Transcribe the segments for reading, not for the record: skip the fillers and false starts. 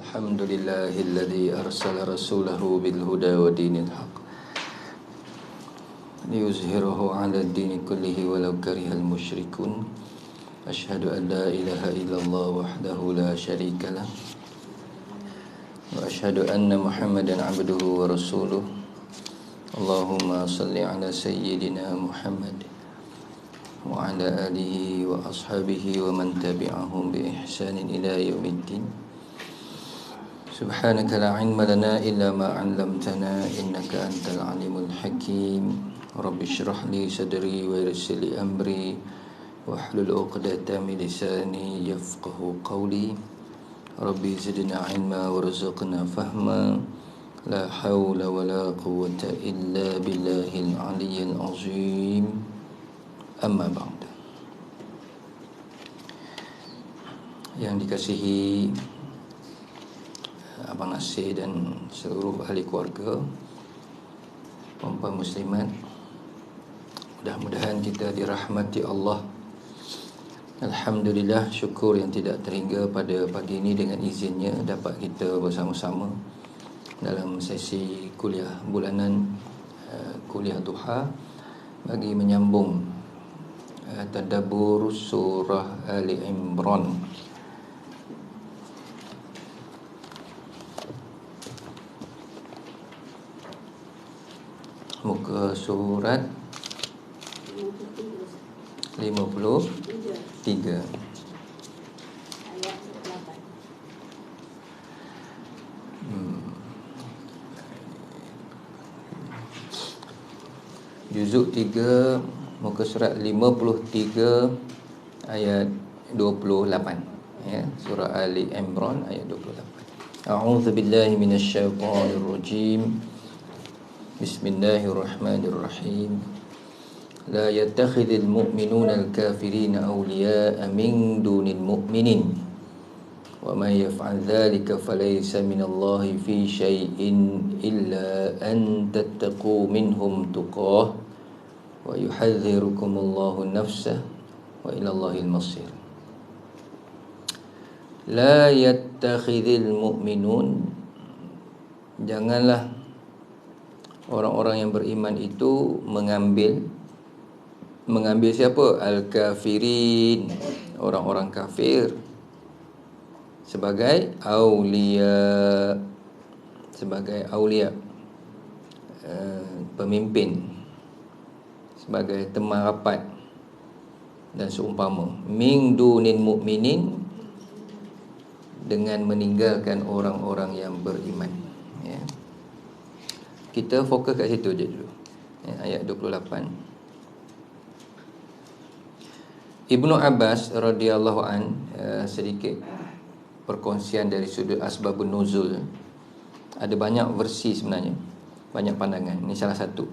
الحمد لله الذي أرسل رسوله بالهدى ودين الحق ليظهره على الدين كله ولو كره المشركون أشهد أن لا إله إلا الله وحده لا شريك له وأشهد أن محمدا عبده ورسوله اللهم صل على سيدنا محمد وعلى آله وأصحابه ومن تبعهم بإحسان إلى يوم الدين سبحانك لا علم لنا إلا ما علمتنا إنك أنت العليم الحكيم رب اشرح لي صدري ويسر لي أمري واحلل عقدة من لساني يفقه قولي ربي زدنا علما وارزقنا فهما لا حول ولا قوة إلا بالله العلي العظيم أما بعد. Yang dikasihi Abang Nasir dan seluruh ahli keluarga, perempuan muslimat, mudah-mudahan kita dirahmati Allah. Alhamdulillah, syukur yang tidak terhingga pada pagi ini dengan izinnya dapat kita bersama-sama dalam sesi kuliah bulanan, kuliah duha bagi menyambung tadabbur surah Ali Imran. Muka surat 53 ayat 8. Juzuk 3 muka surat 53 ayat 28 ya, surah Ali Imran ayat 28. A'udzu billahi minasyaitonir rajim. Bismillahirrahmanirrahim. La yattakhidhul mu'minuna al-kafirina awliya'a min dunil mu'minin wa may yaf'al dhalika falaysa minallahi fi syai'in illa an tattaqu minhum tuqah wa yuhadzirukumullahu nafsah wa ilallahil masir. La yattakhidhul mu'minun, janganlah orang-orang yang beriman itu mengambil siapa? Al-kafirin, orang-orang kafir, sebagai aulia, pemimpin, sebagai teman rapat dan seumpama. Min dunin mu'minin, dengan meninggalkan orang-orang yang beriman ya. Kita fokus kat situ je dulu ya, ayat 28. Ibnu Abbas radhiyallahu an, sedikit perkongsian dari sudut asbabun nuzul. Ada banyak versi sebenarnya, banyak pandangan. Ini salah satu.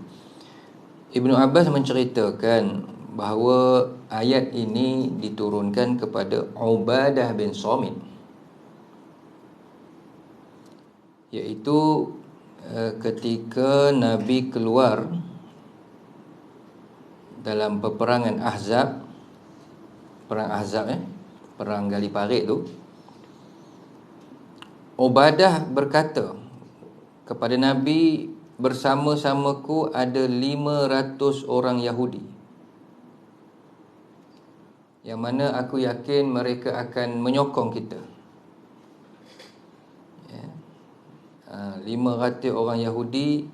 Ibnu Abbas menceritakan bahawa ayat ini diturunkan kepada Ubadah bin Samit, iaitu ketika Nabi keluar dalam peperangan Ahzab, perang Ahzab perang Gali Parit tu, Ubadah berkata kepada Nabi, bersama-samaku ada 500 orang Yahudi, yang mana aku yakin mereka akan menyokong kita. 500 orang Yahudi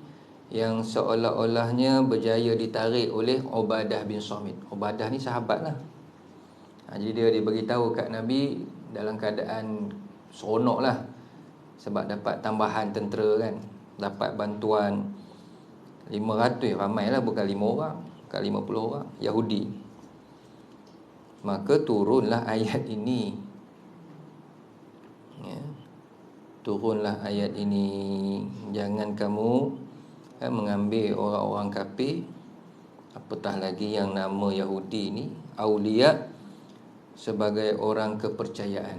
yang seolah-olahnya berjaya ditarik oleh Ubadah bin Samit. Ubadah ni sahabat lah. Jadi dia beritahu kat Nabi dalam keadaan seronok lah, sebab dapat tambahan tentera kan, dapat bantuan 500, ramai lah, bukan 5 orang, bukan 50 orang Yahudi. Maka turunlah ayat ini ya. Turunlah ayat ini, jangan kamu mengambil orang-orang kafir, apatah lagi yang nama Yahudi ni, aulia, sebagai orang kepercayaan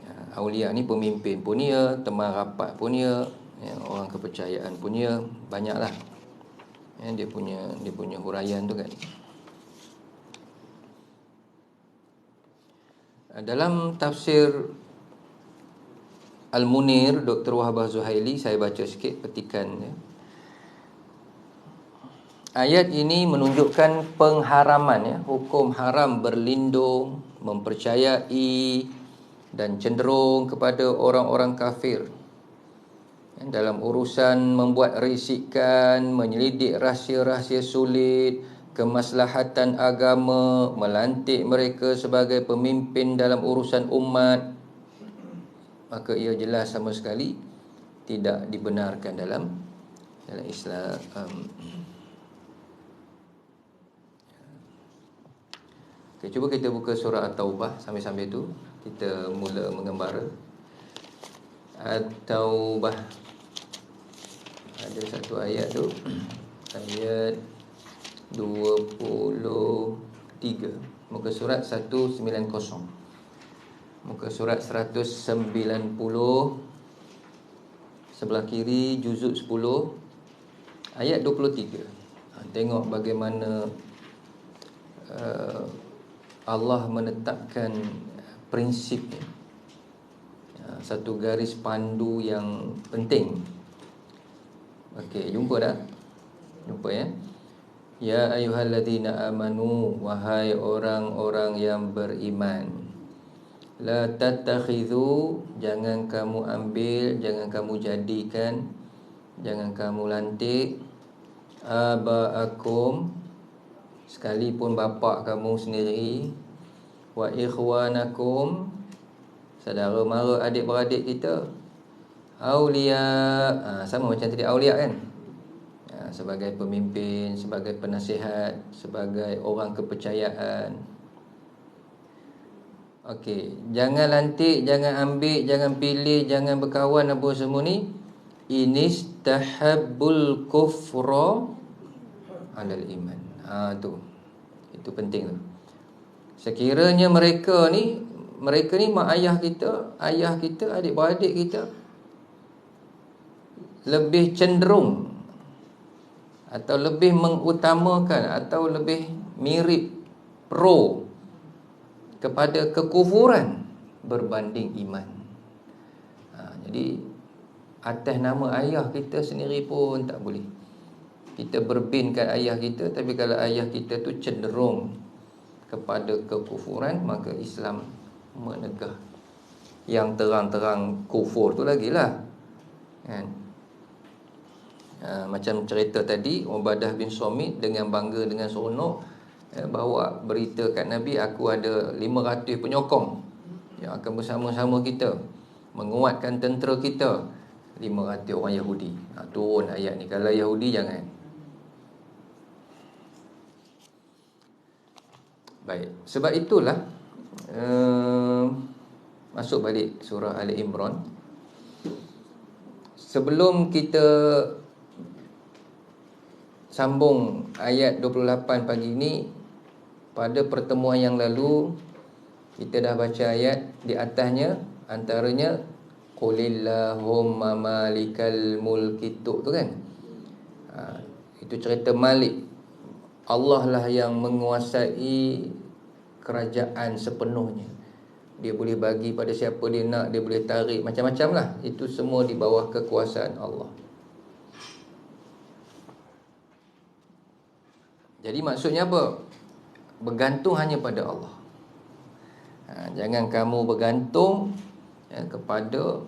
ya. Aulia ni pemimpin pun dia, teman rapat pun dia ya, orang kepercayaan pun dia, banyaklah ya, dia punya huraian tu kan. Dalam tafsir Al-Munir, Dr. Wahbah Zuhaili, saya baca sikit petikannya. Ayat ini menunjukkan pengharaman, ya, hukum haram berlindung, mempercayai dan cenderung kepada orang-orang kafir dalam urusan membuat risikan, menyelidik rahsia-rahsia sulit, kemaslahatan agama, melantik mereka sebagai pemimpin dalam urusan umat. Maka ia jelas sama sekali tidak dibenarkan dalam Islam. Okay, cuba kita buka surah At-Taubah. Sambil-sambil tu kita mula mengembara. At-Taubah, ada satu ayat tu, ayat 23, muka surat 190, muka surat 190, sebelah kiri juzuk 10, ayat 23. Tengok bagaimana Allah menetapkan prinsipnya, satu garis pandu yang penting. Okey, jumpa dah? Jumpa, ya? Ya ayyuhalladzina amanu, wahai orang-orang yang beriman, la tattakhidhu, jangan kamu ambil, jangan kamu jadikan, jangan kamu lantik aba'akum, sekalipun bapa kamu sendiri, wa ikhwanakum, saudara mara adik-beradik kita, aulia, sama macam tadi aulia kan, sebagai pemimpin, sebagai penasihat, sebagai orang kepercayaan. Okey, jangan lantik, jangan ambil, jangan pilih, jangan berkawan apa semua ni. Inistahabbul kufra alal iman. Tu. Itu penting tu. Sekiranya mereka ni mak ayah kita, adik-beradik kita lebih cenderung atau lebih mengutamakan atau lebih mirip pro kepada kekufuran berbanding iman. Jadi atas nama ayah kita sendiri pun tak boleh. Kita berbinkan ayah kita, tapi kalau ayah kita tu cenderung kepada kekufuran, maka Islam menegah. Yang terang-terang kufur tu lagilah, kan? Macam cerita tadi, Ubadah bin Samit dengan bangga, dengan seronok, bawa berita kat Nabi, aku ada 500 penyokong yang akan bersama-sama kita menguatkan tentera kita, 500 orang Yahudi. Turun ayat ni, kalau Yahudi jangan. Baik, sebab itulah masuk balik surah Ali Imran. Sebelum kita sambung ayat 28 pagi ni, pada pertemuan yang lalu kita dah baca ayat di atasnya, antaranya qulillahumma malikal mulki tu kan. Itu cerita Malik. Allah lah yang menguasai kerajaan sepenuhnya. Dia boleh bagi pada siapa dia nak, dia boleh tarik, macam-macam lah. Itu semua di bawah kekuasaan Allah. Jadi maksudnya apa? Bergantung hanya pada Allah. Jangan kamu bergantung kepada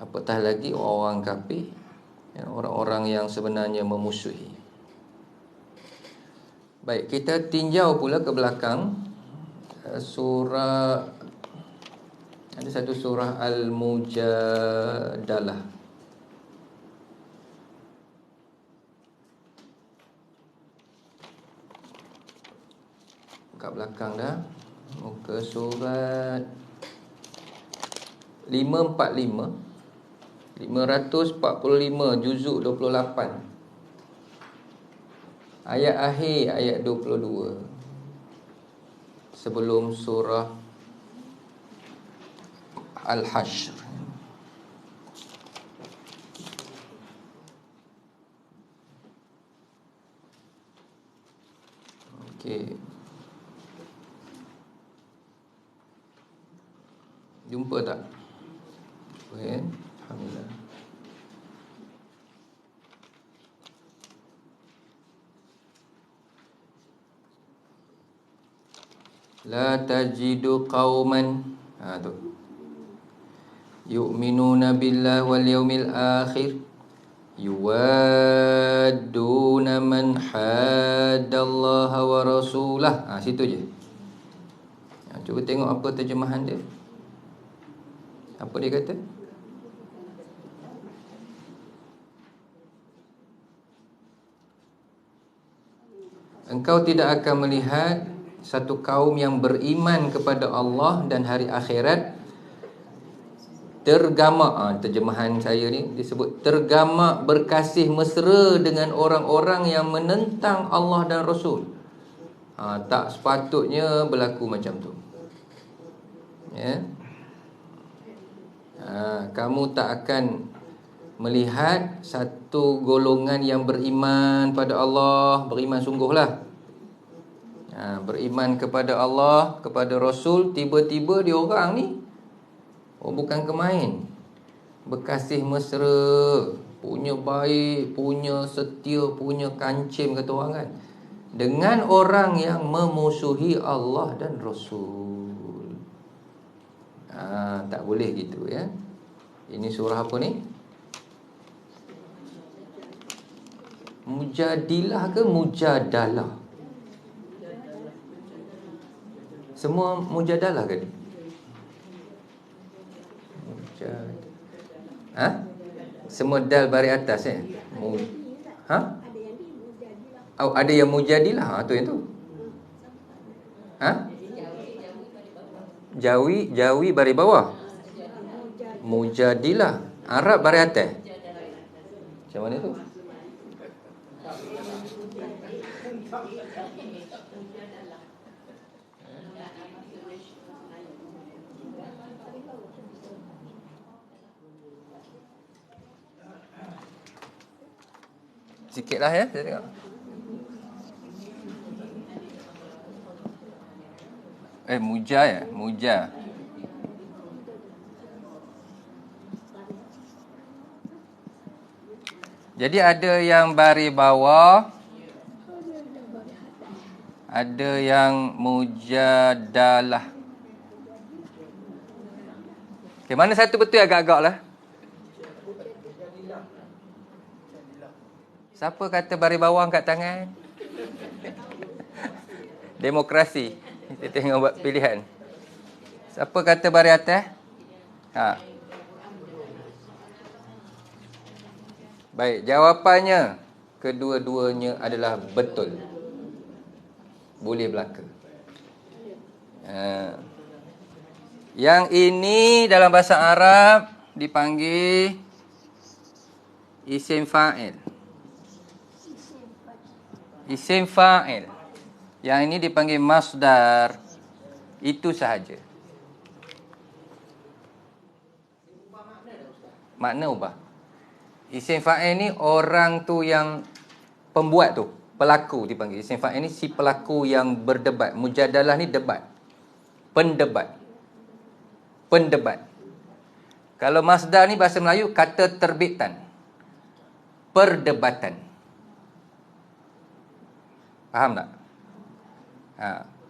apatah lagi orang-orang kafir, orang-orang yang sebenarnya memusuhi. Baik, kita tinjau pula ke belakang. Surah, ada satu surah Al-Mujadalah. Buka belakang dah. Muka surat 545, 545, juzuk 28, ayat akhir, ayat 22, sebelum surah Al-Hashr. Okey, jumpa tak? Okay. La tajidu qauman, tu, yu'minuna billahi wal yawmil akhir yuwadduna man haddallaha wa rasulah. Situ je. Cuba tengok apa terjemahan dia. Apa dia kata? Engkau tidak akan melihat satu kaum yang beriman kepada Allah dan hari akhirat tergamak, terjemahan saya ni disebut tergamak berkasih mesra dengan orang-orang yang menentang Allah dan Rasul. Tak sepatutnya berlaku macam tu. Ya. Kamu tak akan melihat satu golongan yang beriman pada Allah, beriman sungguhlah, beriman kepada Allah, kepada Rasul, tiba-tiba dia orang ni bukan kemain, berkasih mesra, punya baik, punya setia, punya kancim, kata orang kan, dengan orang yang memusuhi Allah dan Rasul. Tak boleh gitu ya. Ini surah apa ni? Mujadilah ke Mujadalah? Semua Mujadalah ke? Semua dal baris atas ada yang Mujadilah. Tu yang tu. Jawi baris bawah. Mujadilah. Arab baris atas. Macam mana tu? Sikitlah ya, saya tengok. Muja ya, Muja. Jadi ada yang baris bawah, ada yang Mujadalah. Okay, mana satu betul agak-agak lah. Siapa kata baris bawah angkat tangan? Demokrasi. Kita tengok buat pilihan. Siapa kata baris atas? Baik, jawapannya kedua-duanya adalah betul. Boleh belaka. Yang ini dalam bahasa Arab dipanggil isim fa'il. Isim fa'il. Yang ini dipanggil masdar. Itu sahaja. Makna ubah. Isim fa'il ni orang tu yang pembuat tu, pelaku dipanggil. Isim fa'il ni si pelaku yang berdebat. Mujadalah ni debat. Pendebat. Kalau masdar ni bahasa Melayu kata terbitan. Perdebatan. Faham tak?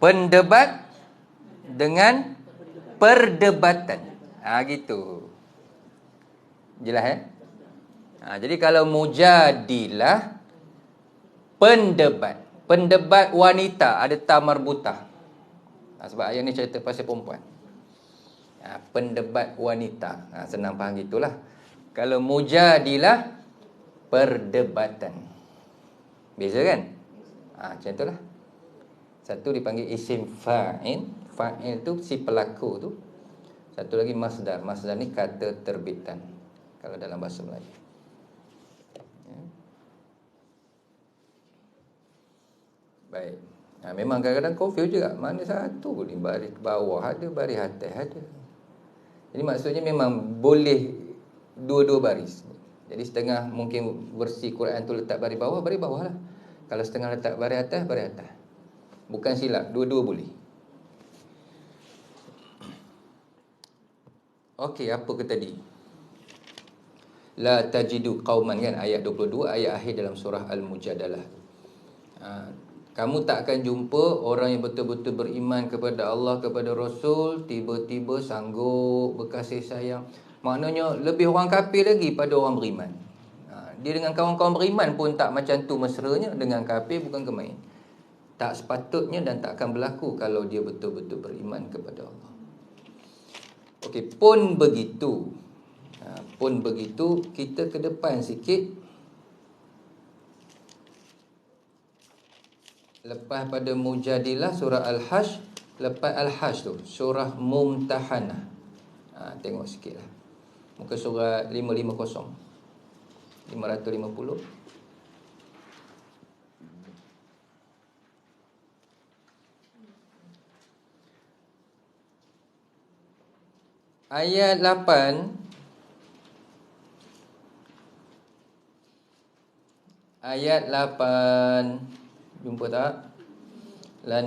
Pendebat dengan perdebatan. Gitu. Jelas jadi kalau mujadilah, pendebat. Pendebat wanita, ada ta marbutah. Sebab ayat ni cerita pasal perempuan. Pendebat wanita. Senang faham gitulah. Kalau mujadilah, perdebatan. Beza kan? Macam itulah. Satu dipanggil isim fa'il. Fa'il tu si pelaku tu. Satu lagi masdar. Masdar ni kata terbitan kalau dalam bahasa Melayu. Baik. Memang kadang-kadang confuse juga. Mana satu ni baris bawah ada, baris atas ada. Jadi maksudnya memang boleh dua-dua baris. Jadi setengah mungkin versi Quran tu letak baris bawah lah. Kalau setengah letak baris atas. Bukan silap, dua-dua boleh. Okey, apa ke tadi? La tajidu qauman kan, ayat 22, ayat akhir dalam surah Al-Mujadalah. Kamu tak akan jumpa orang yang betul-betul beriman kepada Allah, kepada Rasul, tiba-tiba sanggup berkasih sayang. Maknanya lebih orang kafir lagi pada orang beriman. Dia dengan kawan-kawan beriman pun tak macam tu mesranya, dengan kafir bukan kemain. Tak sepatutnya dan tak akan berlaku kalau dia betul-betul beriman kepada Allah. Okey, pun begitu. Pun begitu, kita ke depan sikit. Lepas pada Mujadilah surah Al-Hajj, lepas Al-Hajj tu surah Mumtahanah. Tengok sikitlah. Muka surah 550. 550. Ayat 8. Ayat 8. Jumpa tak? La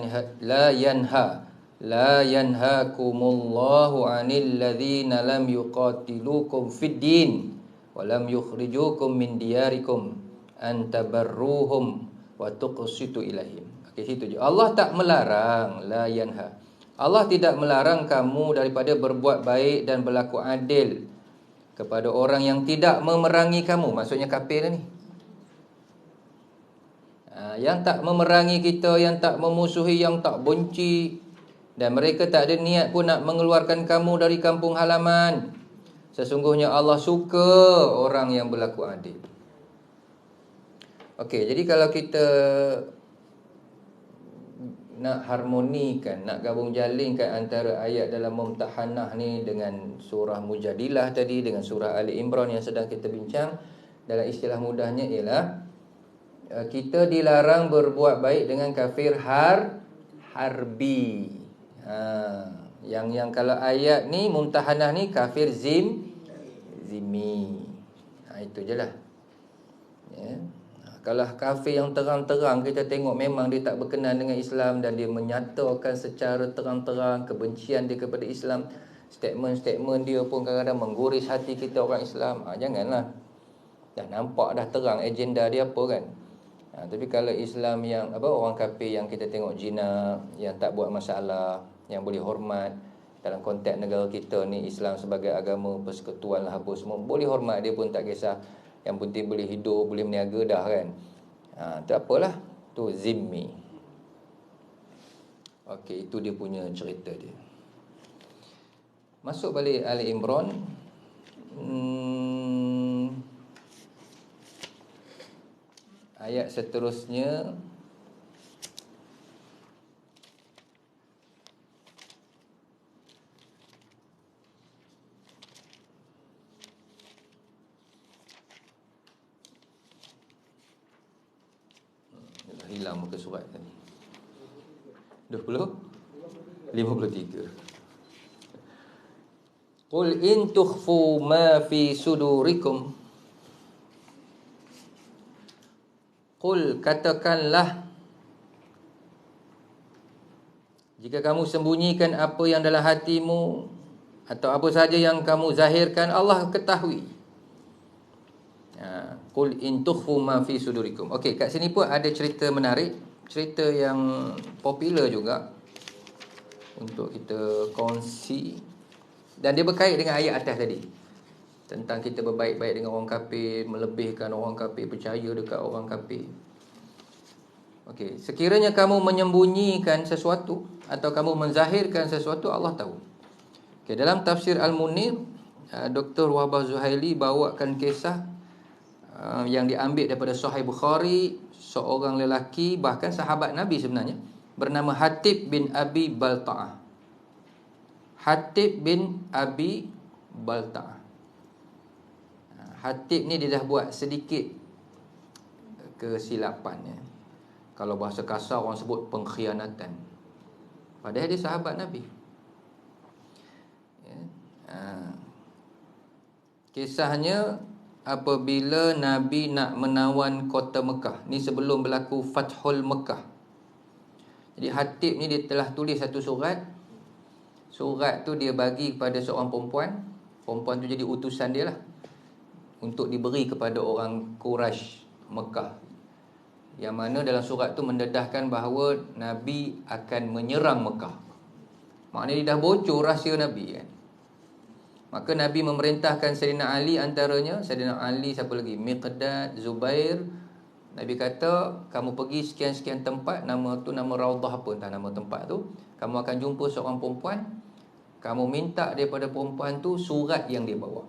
yanhakumullahu 'anil ladzina lam yuqatilukum fid din wa lam yukhrijukum min diyarikum an tabarruhum wa tuqsitu ilaihim. Okey, situ je. Allah tak melarang, la yanha. Allah tidak melarang kamu daripada berbuat baik dan berlaku adil kepada orang yang tidak memerangi kamu. Maksudnya kafir ni. Yang tak memerangi kita, yang tak memusuhi, yang tak benci, dan mereka tak ada niat pun nak mengeluarkan kamu dari kampung halaman. Sesungguhnya Allah suka orang yang berlaku adil. Okey, jadi kalau kita nak harmonikan, nak gabung jalinkan antara ayat dalam Mumtahanah ni dengan surah Mujadilah tadi, dengan surah Ali Imran yang sedang kita bincang, dalam istilah mudahnya ialah kita dilarang berbuat baik dengan kafir harbi. Yang kalau ayat ni Mumtahanah ni kafir zimmi. Itu je lah. Ya. Kalau kafir yang terang-terang kita tengok memang dia tak berkenan dengan Islam dan dia menyatakan secara terang-terang kebencian dia kepada Islam, statement-statement dia pun kadang-kadang mengguris hati kita orang Islam. Janganlah. Dah nampak dah terang agenda dia apa kan. Tapi kalau Islam yang orang kafir yang kita tengok jinak, yang tak buat masalah, yang boleh hormat dalam konteks negara kita ni, Islam sebagai agama persekutuan lah apa semua, boleh hormat dia pun tak kisah. Yang penting boleh hidup, boleh meniaga dah kan. Tu apalah, tu zimmi. Okey, itu dia punya cerita dia. Masuk balik Ali Imran. Ayat seterusnya hilang muka surat tadi. 53. Qul in tukhfu ma fi sudurikum. Qul, katakanlah, jika kamu sembunyikan apa yang dalam hatimu atau apa saja yang kamu zahirkan, Allah ketahui. Qul in tukhfu ma fi sudurikum. Okey, kat sini pun ada cerita menarik, cerita yang popular juga untuk kita kongsi, dan dia berkait dengan ayat atas tadi tentang kita berbaik-baik dengan orang kafir, melebihkan orang kafir, percaya dekat orang kafir. Okey, sekiranya kamu menyembunyikan sesuatu atau kamu menzahirkan sesuatu, Allah tahu. Okey, dalam tafsir Al-Munir, Dr. Wahbah Zuhaili bawakan kisah yang diambil daripada Sahih Bukhari, seorang lelaki, bahkan sahabat Nabi sebenarnya, bernama Hatib bin Abi Balta'ah. Hatib bin Abi Balta'ah. Hatib ni dia dah buat sedikit kesilapan ya. Kalau bahasa kasar orang sebut pengkhianatan. Padahal dia sahabat Nabi ya. Kisahnya apabila Nabi nak menawan kota Mekah, ni sebelum berlaku Fathul Mekah. Jadi Hatib ni dia telah tulis satu surat. Surat tu dia bagi kepada seorang perempuan. Perempuan tu jadi utusan dia lah, untuk diberi kepada orang Quraisy Mekah. yang mana dalam surat tu mendedahkan bahawa Nabi akan menyerang Mekah. Maknanya dia dah bocor rahsia Nabi kan. Maka Nabi memerintahkan Sayyidina Ali, antaranya Sayyidina Ali, siapa lagi, Miqdad, Zubair. Nabi kata, kamu pergi sekian-sekian tempat, nama tu nama Raudah apa entah nama tempat tu, kamu akan jumpa seorang perempuan, kamu minta daripada perempuan tu surat yang dia bawa.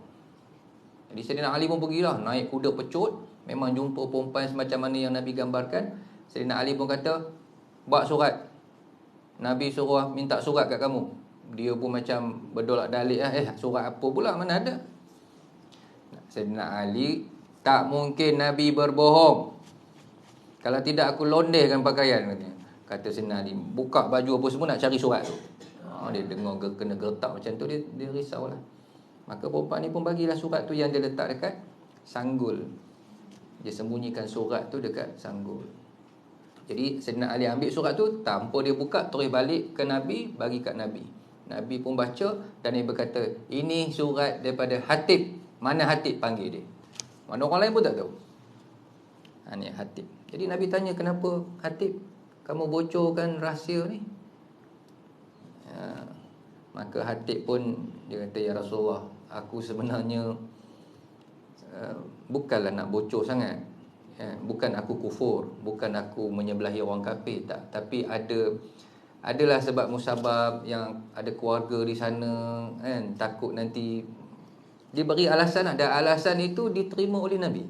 Jadi Sayyidina Ali pun pergilah, naik kuda pecut, memang jumpa perempuan semacam mana yang Nabi gambarkan. Sayyidina Ali pun kata, buat surat. Nabi suruh minta surat kat kamu. Dia pun macam berdolak dalik lah. Surat apa pula, mana ada. Sayyidina Ali, tak mungkin Nabi berbohong. Kalau tidak aku londehkan pakaian, katanya. Kata Sayyidina Ali, buka baju apa semua nak cari surat tu. Dia dengar kena gertak macam tu, dia risau lah. Maka perempuan ni pun bagilah surat tu yang dia letak dekat sanggul. Dia sembunyikan surat tu dekat sanggul. Jadi Sayyidina Ali ambil surat tu, tanpa dia buka, terus balik ke Nabi, bagi kat Nabi. Nabi pun baca dan Nabi berkata, ini surat daripada Hatib. Mana Hatib? Panggil dia. Mana orang lain pun tak tahu. Ni Hatib. Jadi Nabi tanya, kenapa Hatib kamu bocorkan rahsia ni? Maka Hatib pun dia kata, ya Rasulullah, aku sebenarnya bukanlah nak bocor sangat. Bukan aku kufur, bukan aku menyebelahi orang kafir, tak. Tapi adalah sebab musabab, yang ada keluarga di sana kan, takut nanti. Dia beri alasan, ada alasan itu diterima oleh Nabi.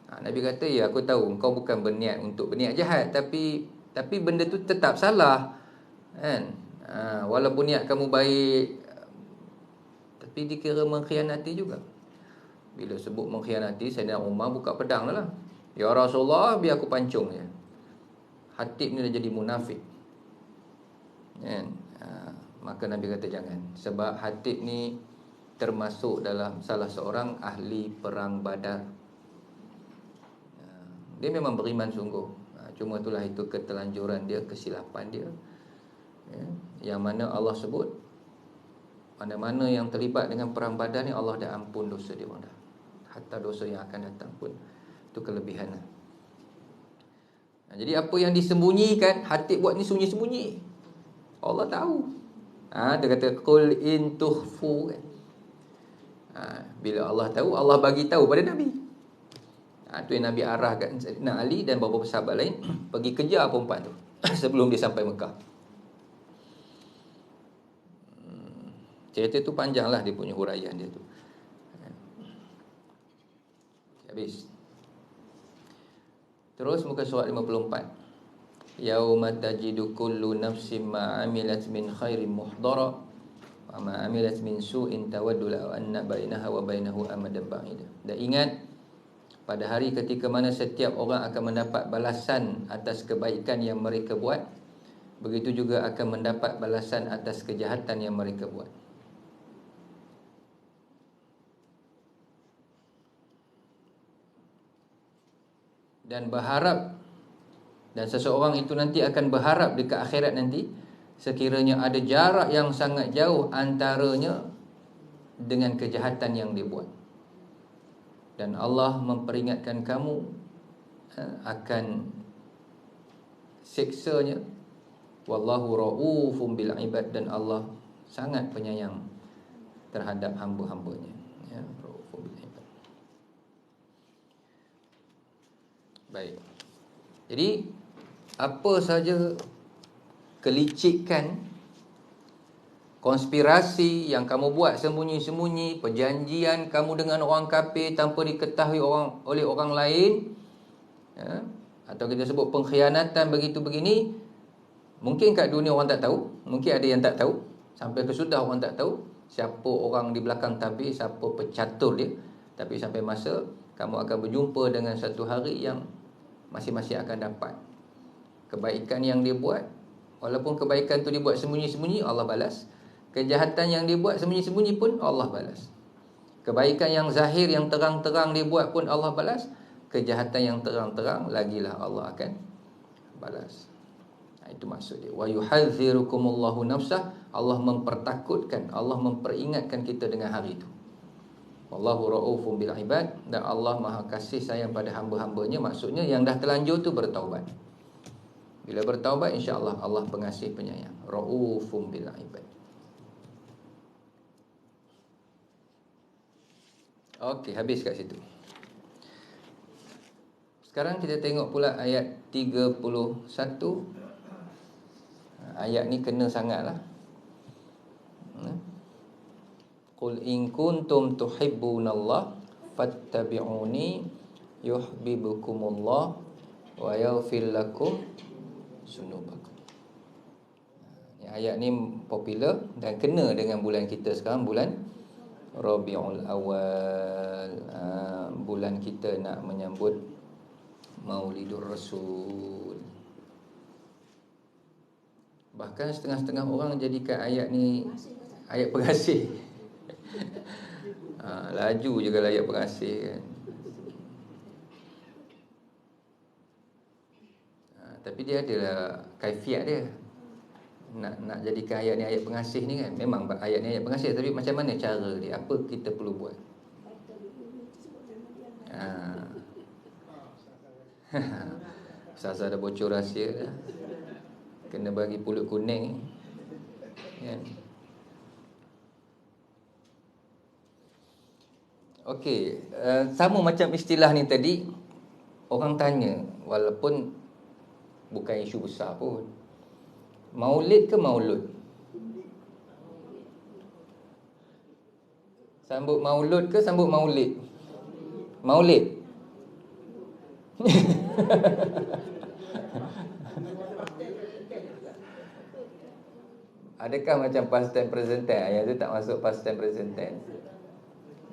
Nabi kata, ya aku tahu kau bukan berniat untuk berniat jahat, tapi benda tu tetap salah kan. Walaupun niat kamu baik, tapi dikira mengkhianati juga. Bila sebut mengkhianati, Sayyidina Umar buka pedang lah. Ya Rasulullah, biar aku pancung je. Hatib ni dah jadi munafik kan? Maka Nabi kata jangan. Sebab Hatib ni termasuk dalam salah seorang ahli perang Badar. Dia memang beriman sungguh. Cuma itulah, itu ketelanjuran dia, kesilapan dia, yang mana Allah sebut, mana-mana yang terlibat dengan perang Badar ni, Allah dah ampun dosa dia orang dah. Hatta dosa yang akan datang pun, itu kelebihan lah. Jadi apa yang disembunyikan, Hatib buat ni sembunyi-sembunyi, Allah tahu. Dia kata qul in tukhfu kan. Bila Allah tahu, Allah bagi tahu pada Nabi. Tu yang Nabi arahkan Sayyidina Ali dan beberapa sahabat lain pergi kejar perempuan tu sebelum dia sampai Mekah. Cerita tu panjang lah, dia punya huraian dia tu. Habis. Terus muka surat 54. Yauma tajidu kullu nafsin ma amilat min khairin muhdara wa ma amilat min su'in tawaddu law anna bainaha wa bainahu amadan ba'ida. Dan ingat pada hari ketika mana setiap orang akan mendapat balasan atas kebaikan yang mereka buat, begitu juga akan mendapat balasan atas kejahatan yang mereka buat. Dan berharap, dan seseorang itu nanti akan berharap dekat akhirat nanti, sekiranya ada jarak yang sangat jauh antaranya dengan kejahatan yang dia buat. Dan Allah memperingatkan kamu akan siksanya. Wallahu ra'ufum bil ibad, dan Allah sangat penyayang terhadap hamba-hambanya. Ra'ufum bil ibad. Baik. Jadi apa saja kelicikan, konspirasi yang kamu buat sembunyi-sembunyi, perjanjian kamu dengan orang kafir tanpa diketahui oleh orang lain, atau kita sebut pengkhianatan begitu begini, mungkin kat dunia orang tak tahu, mungkin ada yang tak tahu, sampai kesudah orang tak tahu siapa orang di belakang tabir, siapa pecatur dia. Tapi sampai masa kamu akan berjumpa dengan satu hari yang masing-masing akan dapat kebaikan yang dia buat. Walaupun kebaikan tu dia buat sembunyi-sembunyi, Allah balas. Kejahatan yang dia buat sembunyi-sembunyi pun Allah balas. Kebaikan yang zahir, yang terang-terang dia buat pun Allah balas. Kejahatan yang terang-terang lagilah Allah akan balas. Itu maksud dia. Wa yuhadzirukumullahu nafsah. Allah mempertakutkan, Allah memperingatkan kita dengan hari itu. Wallahu raufun bil ibad, dan Allah Maha kasih sayang pada hamba-hambanya. Maksudnya yang dah terlanjur tu bertaubat. Bila bertaubat, insya-Allah Allah pengasih penyayang. Raufun bil ibad. Okey, habis kat situ. Sekarang kita tengok pula ayat 31. Ayat ni kena sangatlah. Qul in kuntum tuhibbunallah fattabi'uni yuhibbukumullah wa yaghfir lakum dzunubakum. Ayat ni popular dan kena dengan bulan kita sekarang, bulan Rabiul Awal. Bulan kita nak menyambut Maulidur Rasul. Bahkan setengah-setengah orang jadikan ayat ni ayat pengasih. Laju je kalau ayat pengasih kan. Tapi dia adalah kaifiat dia. Nak jadikan ayat ni ayat pengasih ni kan. Memang ayat ni ayat pengasih, tapi macam mana cara dia? Apa kita perlu buat? Ustaz ada bocor rahsia dah. Kena bagi pulut kuning kan. Okey, sama macam istilah ni tadi, orang tanya, walaupun bukan isu besar pun, Maulid ke Maulud? Sambut Maulud ke sambut Maulid? Maulid. Adakah macam past tense present tense? Ayat tu tak masuk past tense present tense.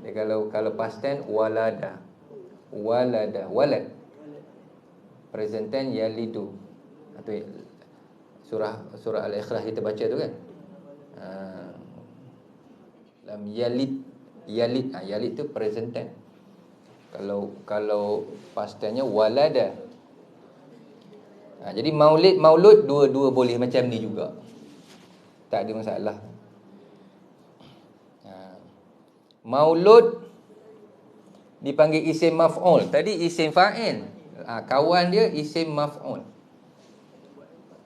Dia kalau past tense walada. Walad. Present tense yalidu. Atau surah Al-Ikhlas kita baca tu kan. Lam yalid. Yalid tu present tense. Kalau past tense-nya walada. Jadi maulud dua-dua boleh macam ni juga. Tak ada masalah. Maulud dipanggil isim maf'ul. Tadi isim fa'il. Kawan dia isim maf'ul.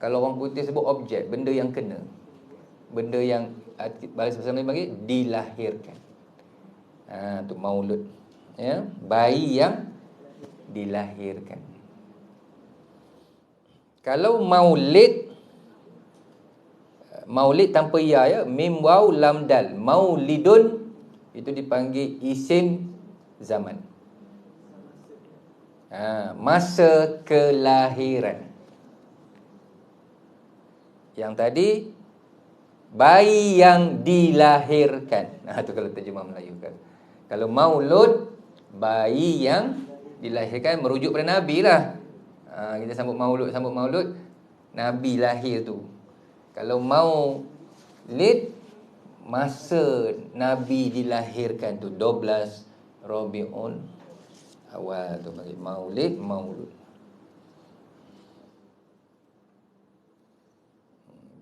Kalau orang putih sebut objek, benda yang kena. Benda yang bahasa Melayu panggil dilahirkan. Tu maulud. Ya, bayi yang dilahirkan. Kalau maulid tanpa ya, ya, mim waw lam dal, maulidun, itu dipanggil isim zaman. Masa kelahiran. Yang tadi bayi yang dilahirkan. Tu kalau terjemah Melayu kan. Kalau maulud, bayi yang dilahirkan, merujuk pada Nabi lah. Kita sambut maulud, Nabi lahir tu. Kalau maulid, masa Nabi dilahirkan tu, 12 Rabiul Awal tu panggil maulud.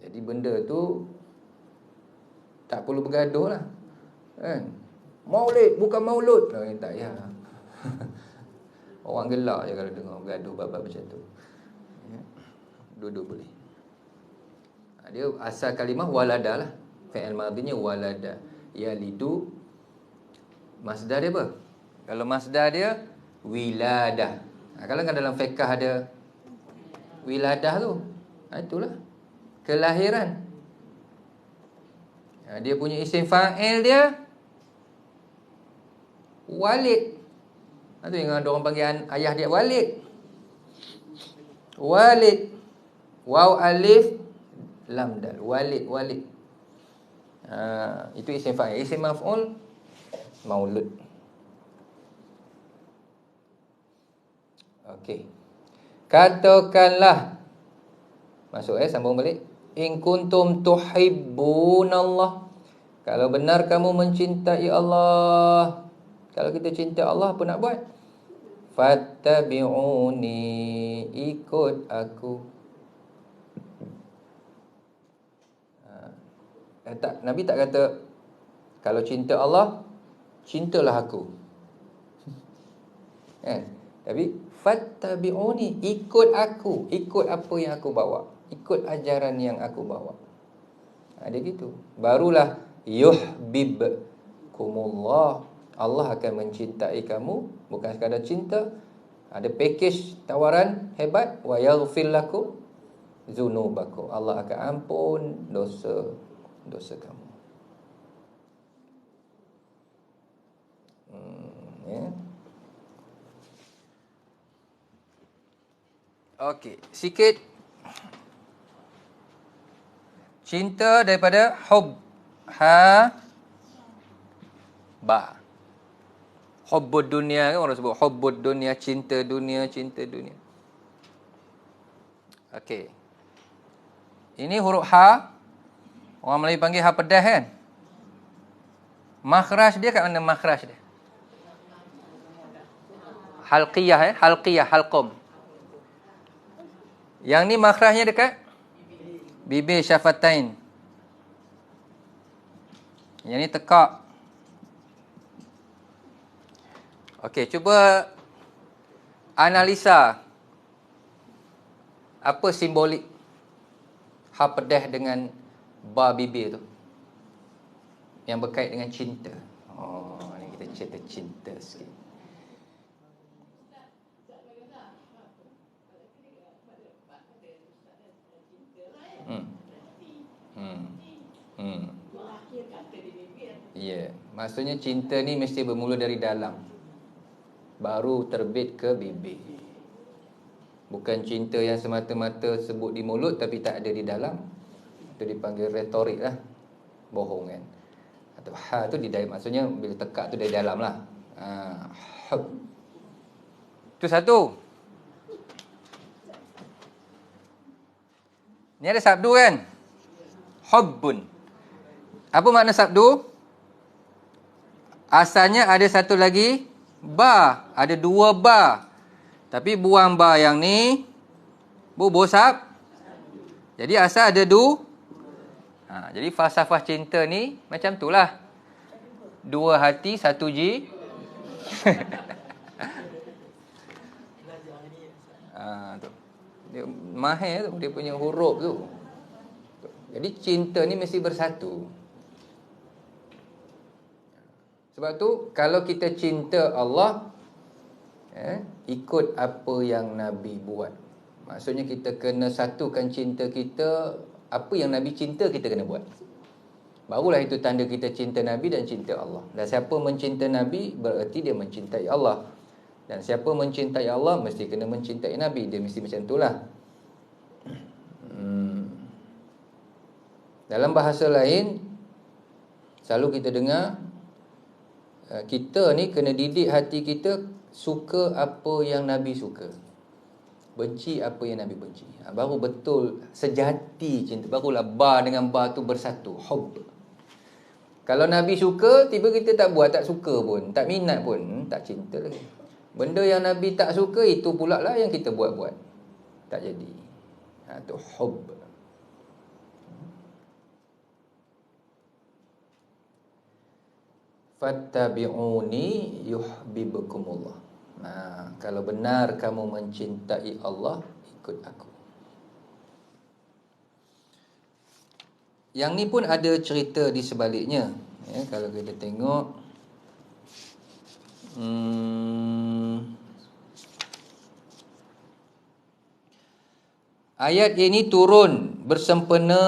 Jadi benda tu tak perlu bergaduh lah kan. Maulid bukan maulud. Tak ya. Orang gelak je kalau dengar bergaduh bab-bab macam tu. Dua-dua boleh. Dia asal kalimah walada lah. Fi'il madhinya walada. Yalidu. Masdar dia apa? Kalau masdar dia wiladah. Kalau kan dalam fiqh ada wiladah tu, itulah kelahiran. Dia punya isim fa'il dia walid. Itu yang ada orang panggil ayah dia walid. Waw alif lam dal. Walid. Itu isim fa'il. Isim maf'ul maulud. Okey. Katakanlah. Masuk sambung balik. In kuntum tuhibbunallah. Kalau benar kamu mencintai Allah. Kalau kita cinta Allah, apa nak buat? Fattabi'uni, ikut aku. Nabi tak kata kalau cinta Allah cintalah aku. Kan? Tapi fattabi'uni, ikut aku, ikut apa yang aku bawa, ikut ajaran yang aku bawa. Dia gitu. Barulah yuhibbukumullah, Allah akan mencintai kamu. Bukan sekadar cinta, ada package tawaran hebat. Wa yaghfir lakum dzunubakum, Allah akan ampun dosa kamu. Ya. Okey, sikit cinta daripada hub, ba. Hubbud dunia kan orang sebut, hubbud dunia, cinta dunia, cinta dunia. Okey. Ini huruf ha. Orang Melayu panggil ha pedas kan? Makhraj dia kat mana makhraj dia? Halqiyah halqiyah, halqum. Yang ni makhrajnya dekat bibir, syafatain. Yang ni tekak. Okey, cuba analisa apa simbolik ha pedas dengan ba bibir tu yang berkait dengan cinta. Oh, ni kita cerita cinta sikit. Ya, maksudnya cinta ni mesti bermula dari dalam, baru terbit ke bibir. Bukan cinta yang semata-mata sebut di mulut tapi tak ada di dalam. Itu dipanggil retorik lah, bohong kan. Atau ha tu di dalam, maksudnya bila tekak tu dari dalam lah. Itu satu. Ni ada sabdu kan? Hubbun. Apa makna sabdu? Asalnya ada satu lagi ba, ada dua ba. Tapi buang ba yang ni, bosap. Jadi asal ada jadi falsafah cinta ni macam tu lah. Dua hati, satu ji. Tu. Dia mahir tu, dia punya huruf tu. Jadi cinta ni mesti bersatu. Sebab tu kalau kita cinta Allah, ikut apa yang Nabi buat. Maksudnya kita kena satukan cinta kita, apa yang Nabi cinta kita kena buat. Barulah itu tanda kita cinta Nabi dan cinta Allah. Dan siapa mencinta Nabi bererti dia mencintai Allah. Dan siapa mencintai Allah mesti kena mencintai Nabi. Dia mesti macam itulah. Dalam bahasa lain, selalu kita dengar, kita ni kena didik hati kita suka apa yang Nabi suka, benci apa yang Nabi benci. Baru betul sejati cinta. Barulah ba dengan ba tu bersatu, hub. Kalau Nabi suka, tiba kita tak buat, tak suka pun, tak minat pun, tak cinta lagi. Benda yang Nabi tak suka, itu pula lah yang kita buat-buat, tak jadi. Tu hub. Fattabi'uni yuhibbukumullah. Kalau benar kamu mencintai Allah, ikut aku. Yang ni pun ada cerita di sebaliknya. Kalau kita tengok, ayat ini turun bersempena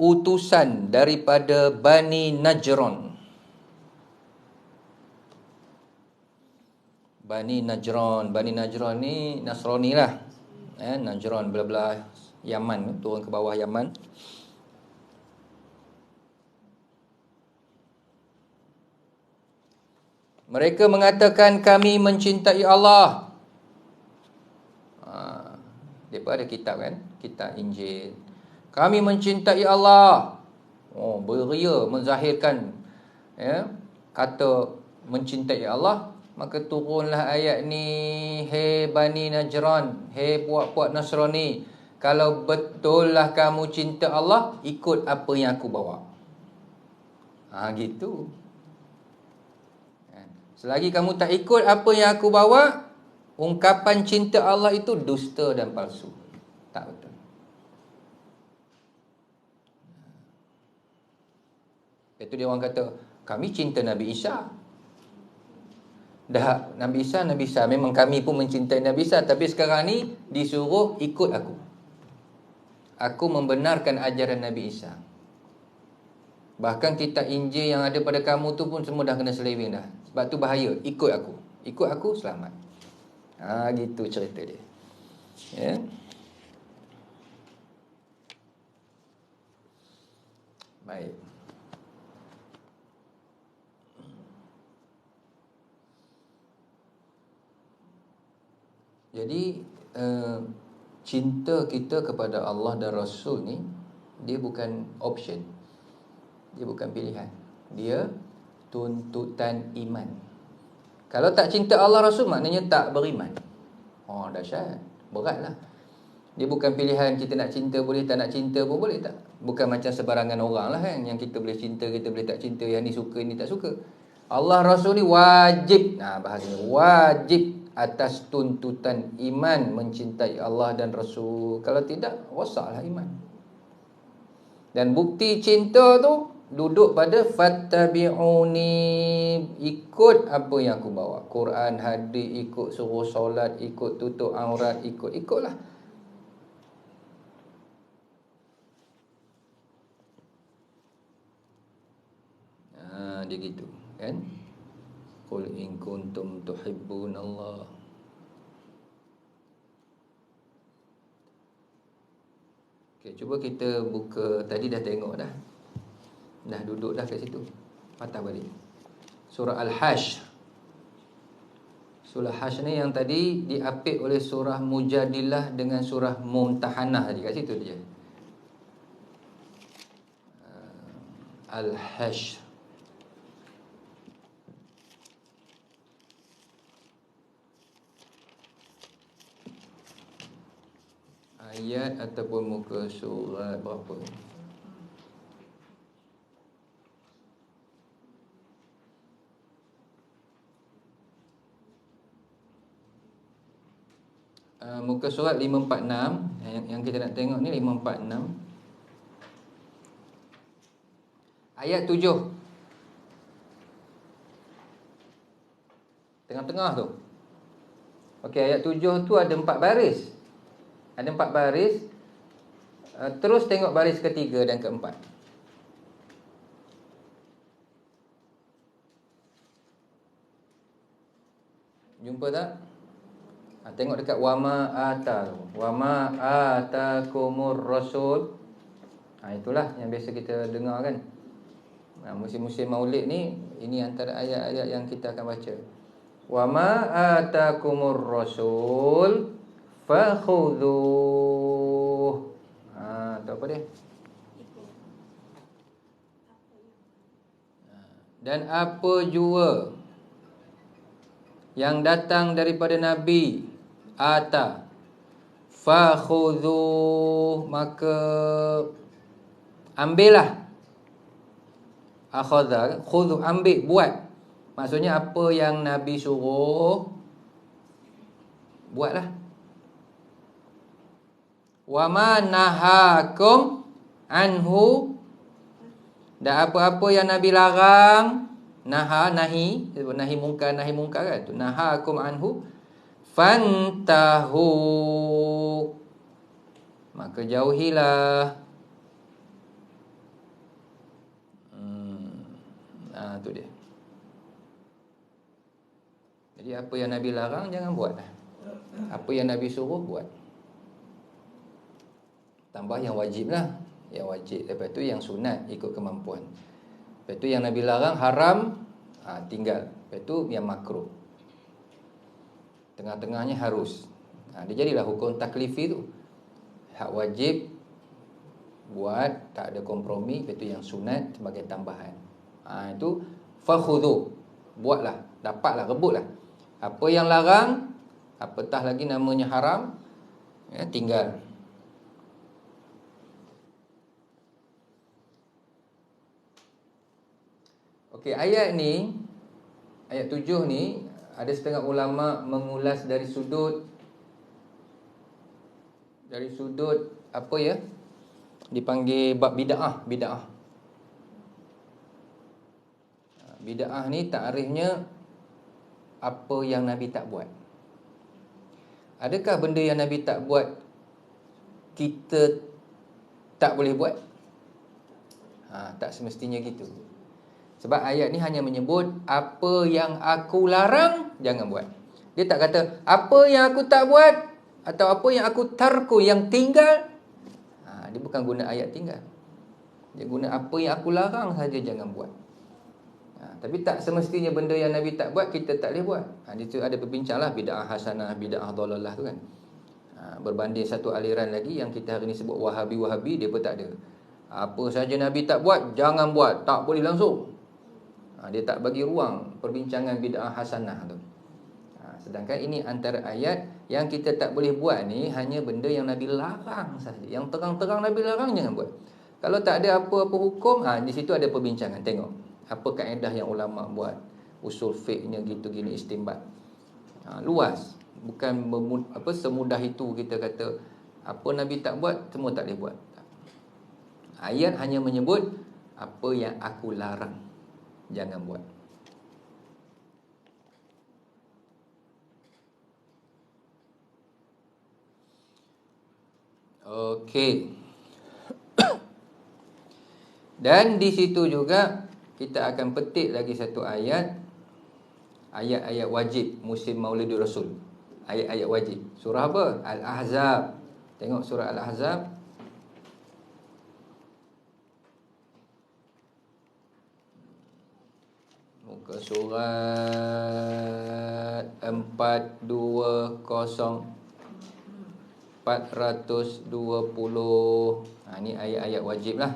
utusan daripada Bani Najran. Bani Najran ni Nasrani lah. Najran belah-belah Yaman, turun ke bawah Yaman. Mereka mengatakan kami mencintai Allah. Mereka ada kitab kan, kitab Injil. Kami mencintai Allah. Beria menzahirkan kata mencintai Allah. Maka turunlah ayat ni, hei Bani Najran, hei puak-puak Nasrani, kalau betullah kamu cinta Allah, ikut apa yang aku bawa. Gitu. Selagi kamu tak ikut apa yang aku bawa, ungkapan cinta Allah itu dusta dan palsu. Tak betul. Itu dia orang kata, kami cinta Nabi Isa. Dah Nabi Isa, memang kami pun mencintai Nabi Isa, tapi sekarang ni disuruh ikut aku. Aku membenarkan ajaran Nabi Isa. Bahkan kitab Injil yang ada pada kamu tu pun semua dah kena seleweng dah. Sebab tu bahaya, ikut aku. Ikut aku selamat. Gitu cerita dia. Ya. Baik. Jadi cinta kita kepada Allah dan Rasul ni, dia bukan option, dia bukan pilihan, dia tuntutan iman. Kalau tak cinta Allah Rasul, maknanya tak beriman. Dahsyat, beratlah. Dia bukan pilihan, kita nak cinta boleh, tak nak cinta pun boleh tak. Bukan macam sebarangan orang lah kan, yang kita boleh cinta, kita boleh tak cinta, yang ni suka, ni tak suka. Allah Rasul ni wajib, bahasanya wajib atas tuntutan iman mencintai Allah dan Rasul. Kalau tidak, rosaklah iman. Dan bukti cinta tu duduk pada fattabi'uni, ikut apa yang aku bawa. Quran, hadis, ikut suruh solat, ikut tutup aurat, ikutlah. Dia gitu kan. Qul in kuntum tuhibbunallah. Okey, cuba kita buka. Tadi dah tengok dah. Dah duduk dah kat situ. Patah balik. Surah Al-Hash. Surah Hash ni yang tadi diapit oleh surah Mujadilah dengan surah Mumtahanah tadi, kat situ dia. Al-Hash. Ayat ataupun muka surat berapa? Muka surat 546. Yang kita nak tengok ni 546. Ayat 7. Tengah-tengah tu. Okey, ayat 7 tu ada 4 baris. Ada 4 baris. Terus tengok baris ketiga dan keempat. Jumpa tak? Tengok dekat wama atakumur rasul. Itulah yang biasa kita dengar kan. Musim-musim Maulid ni, ini antara ayat-ayat yang kita akan baca. Wama atakumur rasul fakhudhuh. Tu apa dia? Dan apa jua yang datang daripada Nabi, fakhudhuh, maka ambillah. Akhadha, khudhu, ambil, buat. Maksudnya apa yang Nabi suruh, buatlah. Wa ma nahakum anhu, dan apa-apa yang Nabi larang, nahi mungkar kan tu, nahakum anhu fantahu, maka jauhilah. Tu dia. Jadi apa yang Nabi larang jangan buat. Apa yang Nabi suruh buat. Tambah yang wajib lah. Yang wajib. Lepas tu yang sunat ikut kemampuan. Lepas tu yang Nabi larang haram, tinggal. Lepas tu yang makruh. Tengah-tengahnya harus. Dia jadilah hukum taklifi tu. Hak wajib buat, tak ada kompromi. Lepas tu yang sunat sebagai tambahan. Itu fakhudhu, buatlah, dapatlah, rebutlah. Apa yang larang, apatah lagi namanya haram, tinggal. Okey, ayat ni ayat 7 ni ada setengah ulama mengulas dari sudut apa ya? Dipanggil bab bid'ah. Bid'ah ni takrifnya apa yang Nabi tak buat. Adakah benda yang Nabi tak buat kita tak boleh buat? Tak semestinya gitu. Sebab ayat ni hanya menyebut apa yang aku larang, jangan buat. Dia tak kata apa yang aku tak buat atau apa yang aku tarku, yang tinggal. Dia bukan guna ayat tinggal. Dia guna apa yang aku larang saja jangan buat. Tapi tak semestinya benda yang Nabi tak buat kita tak boleh buat. Itu ada berbincang lah, bid'ah hasanah, bid'ah dhalalah tu kan. Berbanding satu aliran lagi yang kita hari ni sebut Wahabi, dia pun tak ada. Apa saja Nabi tak buat, jangan buat, tak boleh langsung. Dia tak bagi ruang perbincangan bid'ah hasanah tu. Sedangkan ini antara ayat yang kita tak boleh buat ni hanya benda yang Nabi larang saja. Yang terang-terang Nabi larang jangan buat. Kalau tak ada apa-apa hukum, di situ ada perbincangan. Tengok apa kaedah yang ulama buat, usul fiqhnya gitu gini, istinbat. Luas. Bukan semudah itu kita kata apa Nabi tak buat semua tak boleh buat. Ayat hanya menyebut apa yang aku larang jangan buat. Okey. Dan di situ juga kita akan petik lagi satu ayat, ayat-ayat wajib musim Maulidur Rasul. Ayat-ayat wajib. Surah apa? Al-Ahzab. Tengok surah Al-Ahzab. Muka surat 420. Ini ayat-ayat wajib lah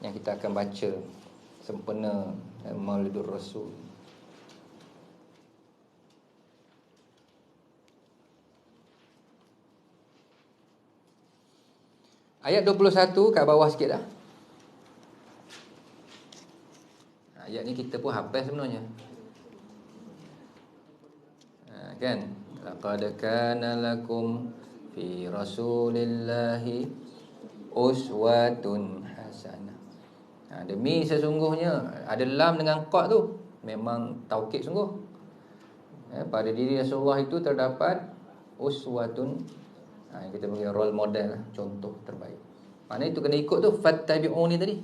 yang kita akan baca sempena Maulidur Rasul. Ayat 21 kat bawah sikit dah. Ayat ni kita pun hafal sebenarnya. Kan? Laqad kana lakum fi Rasulillahi uswatun hasanah. Demi sesungguhnya ada lam dengan qad tu memang taukid sungguh. Pada diri Rasulullah itu terdapat uswatun, kita panggil role model, contoh terbaik. Mana itu kena ikut tu fattabi'uni tadi.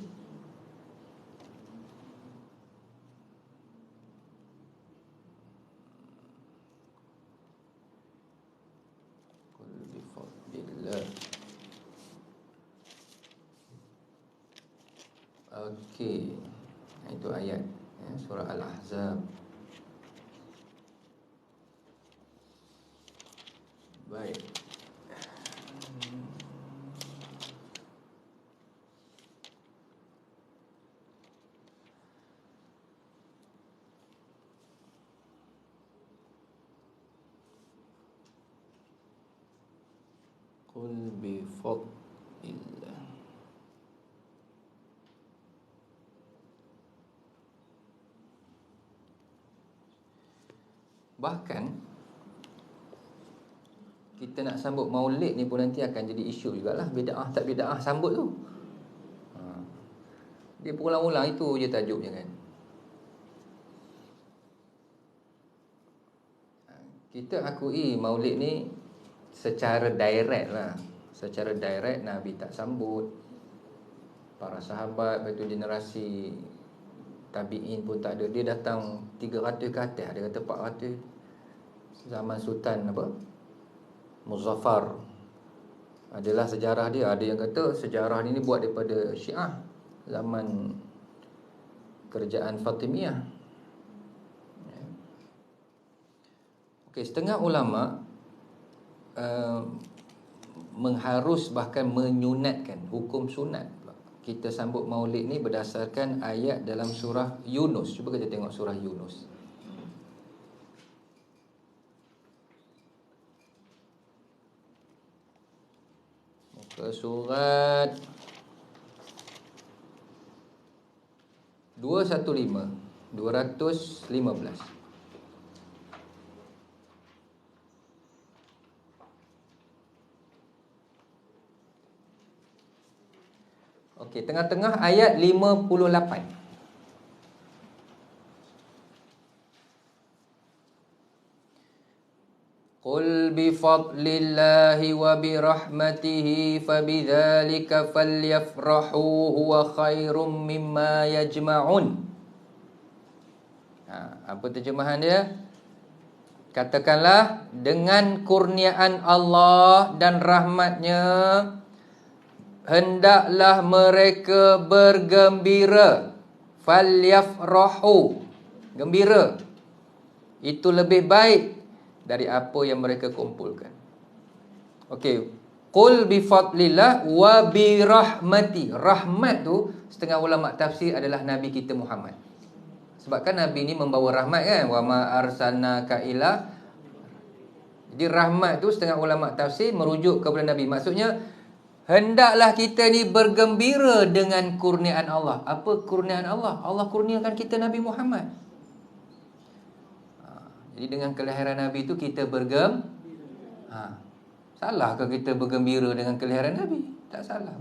Okey. Itu ayat surah Al-Ahzab. Baik. Qul bi fadlillah. Bahkan kita nak sambut Maulid ni pun nanti akan jadi isu jugalah, bid'ah tak bid'ah sambut tu. Dia berulang-ulang itu je tajuknya kan. Kita akui Maulid ni secara direct lah. Secara direct Nabi tak sambut, para sahabat, betul generasi tabi'in pun tak ada. Dia datang 300 ke atas, dia kata 400. Zaman Sultan apa? Muzaffar. Adalah sejarah dia. Ada yang kata sejarah ni buat daripada Syiah zaman kerajaan Fatimiyah. Okey, setengah ulama mengharus bahkan menyunatkan, hukum sunat kita sambut Maulid ni berdasarkan ayat dalam surah Yunus. Cuba kita tengok surah Yunus. Muka surat 215. 215. Okey, tengah-tengah ayat 58. Qul bi fadlillahi wa bi rahmatihi fabidzalika falyafrahu huwa khairum mimma yajma'un. Apa terjemahan dia? Katakanlah, dengan kurniaan Allah dan rahmatnya hendaklah mereka bergembira. Falyafrahu, gembira. Itu lebih baik dari apa yang mereka kumpulkan. Okey, qul bi fadlillah wa bi rahmati. Rahmat tu setengah ulama tafsir adalah Nabi kita Muhammad. Sebab kan Nabi ni membawa rahmat kan, wa ma arsalnaka illa. Jadi rahmat tu setengah ulama tafsir merujuk kepada Nabi. Maksudnya hendaklah kita ni bergembira dengan kurniaan Allah. Apa kurniaan Allah? Allah kurniakan kita Nabi Muhammad. Jadi dengan kelahiran Nabi tu kita salahkah kita bergembira dengan kelahiran Nabi? Tak salah.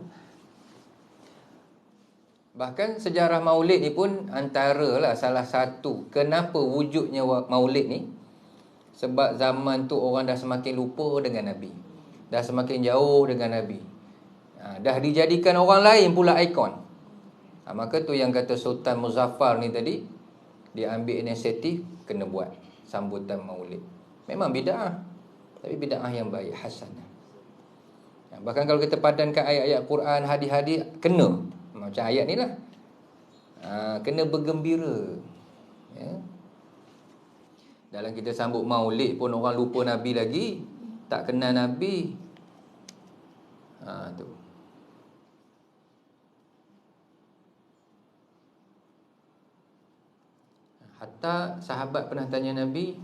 Bahkan sejarah Maulid ni pun antaralah salah satu kenapa wujudnya Maulid ni. Sebab zaman tu orang dah semakin lupa dengan Nabi, dah semakin jauh dengan Nabi, dah dijadikan orang lain pula ikon. Maka tu yang kata Sultan Muzaffar ni tadi, dia ambil inisiatif kena buat sambutan Maulid. Memang bid'ah, tapi bid'ah yang baik, hasanah. Bahkan kalau kita padankan ayat-ayat Quran, hadis-hadis, kena macam ayat ni lah, kena bergembira, ya. Dalam kita sambut Maulid pun orang lupa Nabi lagi, tak kenal Nabi. Tu. Hatta sahabat pernah tanya Nabi,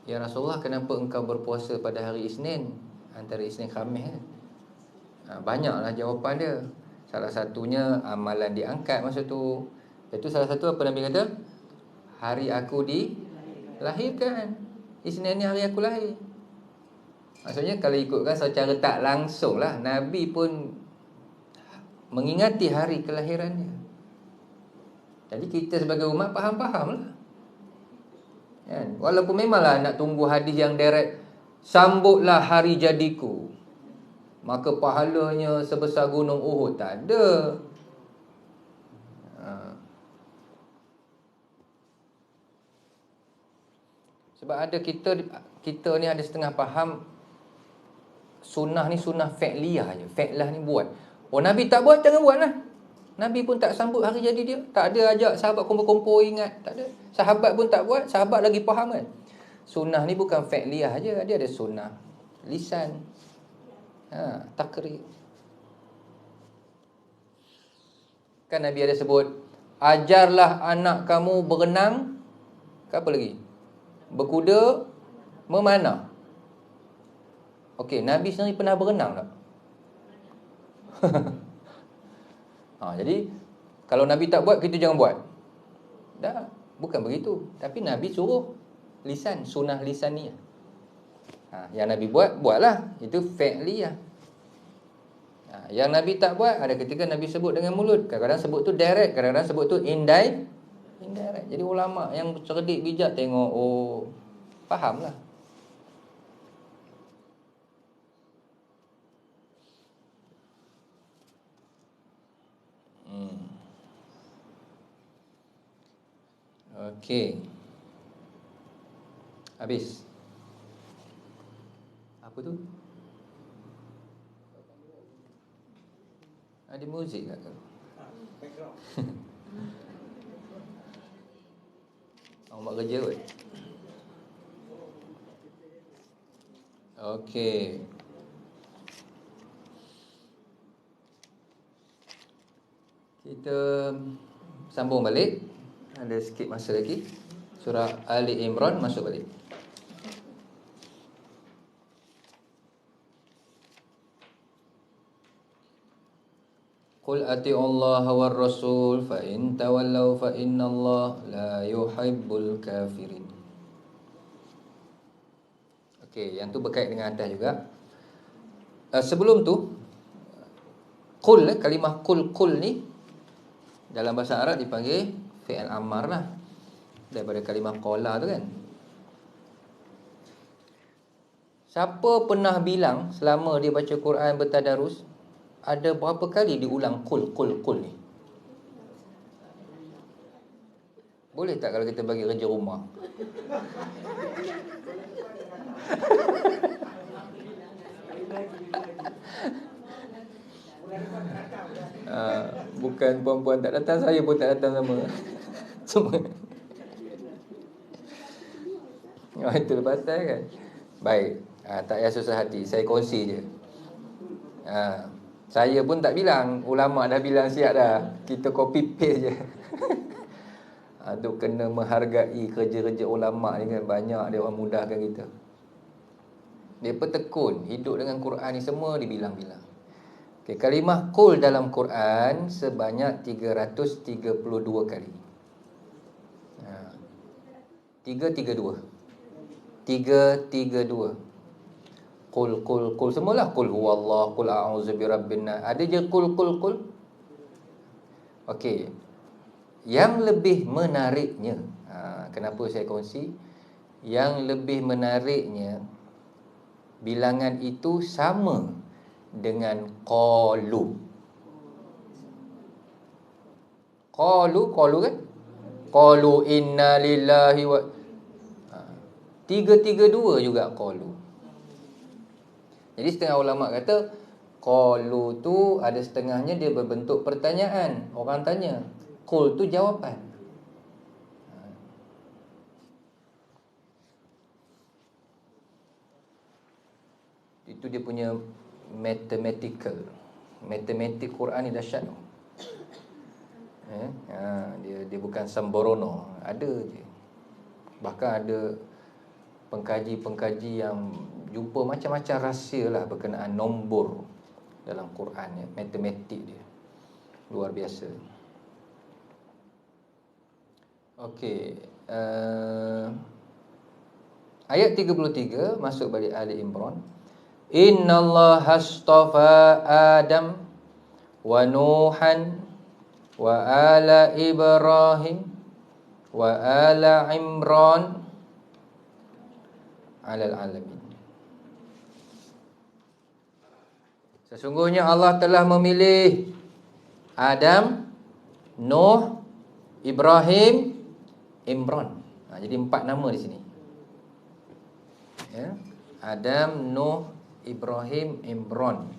"Ya Rasulullah, kenapa engkau berpuasa pada hari Isnin, antara Isnin Khamis?" Banyaklah jawapan dia. Salah satunya amalan diangkat masa tu. Itu salah satu apa Nabi kata? Hari aku dilahirkan. Isnin ni hari aku lahir. Maksudnya kalau ikutkan secara tak langsung lah, Nabi pun mengingati hari kelahirannya. Jadi kita sebagai umat faham-faham lah, kan? Walaupun memanglah nak tunggu hadis yang direct, sambutlah hari jadiku, maka pahalanya sebesar gunung Uhud, tak ada. Sebab ada kita ni ada setengah faham sunnah ni sunnah fi'liyah je. Fi'lah ni buat. Oh, Nabi tak buat, jangan buat lah. Nabi pun tak sambut hari jadi dia, tak ada ajak sahabat kumpul-kumpul ingat, tak ada. Sahabat pun tak buat, sahabat lagi faham kan. Sunnah ni bukan fi'liyah je, dia ada sunnah lisan, takrir. Kan Nabi ada sebut, ajarlah anak kamu berenang, apa lagi? Berkuda, memanah. Okey, Nabi sendiri pernah berenang tak? Jadi kalau Nabi tak buat, kita jangan buat. Dah, bukan begitu. Tapi Nabi suruh lisan, sunnah lisaniyah. Yang Nabi buat, buatlah. Itu fi'liyah. Yang Nabi tak buat, ada ketika Nabi sebut dengan mulut. Kadang-kadang sebut tu direct, kadang-kadang sebut tu indirect. Jadi ulama yang cerdik bijak tengok, oh, fahamlah. Okey. Habis. Apa tu? Ada muzik tak tu? Background. Awak buat kerja kot. Okey. Kita sambung balik. Ada sikit masa lagi. Surah Ali Imran, masuk balik. Qul ati'ullaha war rasul fa in tawallaw fa innallaha la yuhibbul kafirin. Okey, yang tu berkait dengan atas juga. Sebelum tu qul, kalimah qul ni dalam bahasa Arab dipanggil fi'il amar lah, daripada kalimah qala tu kan. Siapa pernah bilang selama dia baca Quran bertadarus, ada berapa kali diulang qul ni? Boleh tak kalau kita bagi kerja rumah? Bukan perempuan tak datang, saya pun tak datang sama. Semua. Itu pasal kan. Baik. Tak payah susah hati, saya kongsi je. Saya pun tak bilang, ulama dah bilang siap dah. Kita copy paste je. Tu kena menghargai kerja-kerja ulama ni kan. Banyak dia orang mudahkan kita. Dia tekun hidup dengan Quran ni, semua dibilang-bilang. Okay, kalimah qul dalam Quran sebanyak 332 kali. 332. Qul semualah. Qul huwallah, qul a'udzu birabbin nas. Ada je qul. Okey. Yang lebih menariknya, kenapa saya kongsi? Yang lebih menariknya, bilangan itu sama dengan qalu. Qalu kan? Qalu inna lillahi wa 332 juga qalu. Jadi setengah ulama kata qalu tu ada setengahnya dia berbentuk pertanyaan. Orang tanya, qul tu jawapan. Itu dia punya matematik Quran ni dahsyat. Dia bukan sembrono, ada je. Bahkan ada pengkaji yang jumpa macam-macam rahsia lah berkenaan nombor dalam Quran ya. Matematik dia luar biasa. Okey, ayat 33 masuk balik Ali Imran. Innallaha astafa Adam wa Nuhan wa ala Ibrahim wa ala Imran alal alamin. Sesungguhnya Allah telah memilih Adam, Nuh, Ibrahim, Imran. Jadi 4 nama di sini. Ya. Adam, Nuh, Ibrahim, Imran.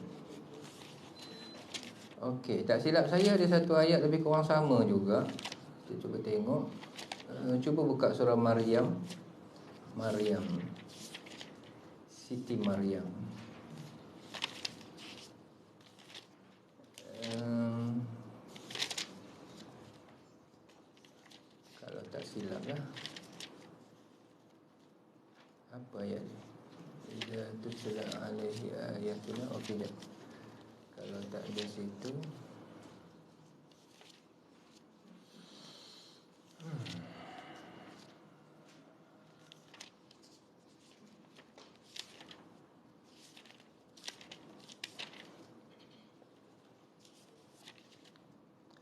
Okey, tak silap saya ada satu ayat lebih kurang sama juga. Kita cuba tengok. Cuba buka surah Maryam. Siti Maryam. Kalau tak silap lah. Apa ayat ni? Idza tutla alaihi ayatuna. Okey dah. Kalau tak ada situ.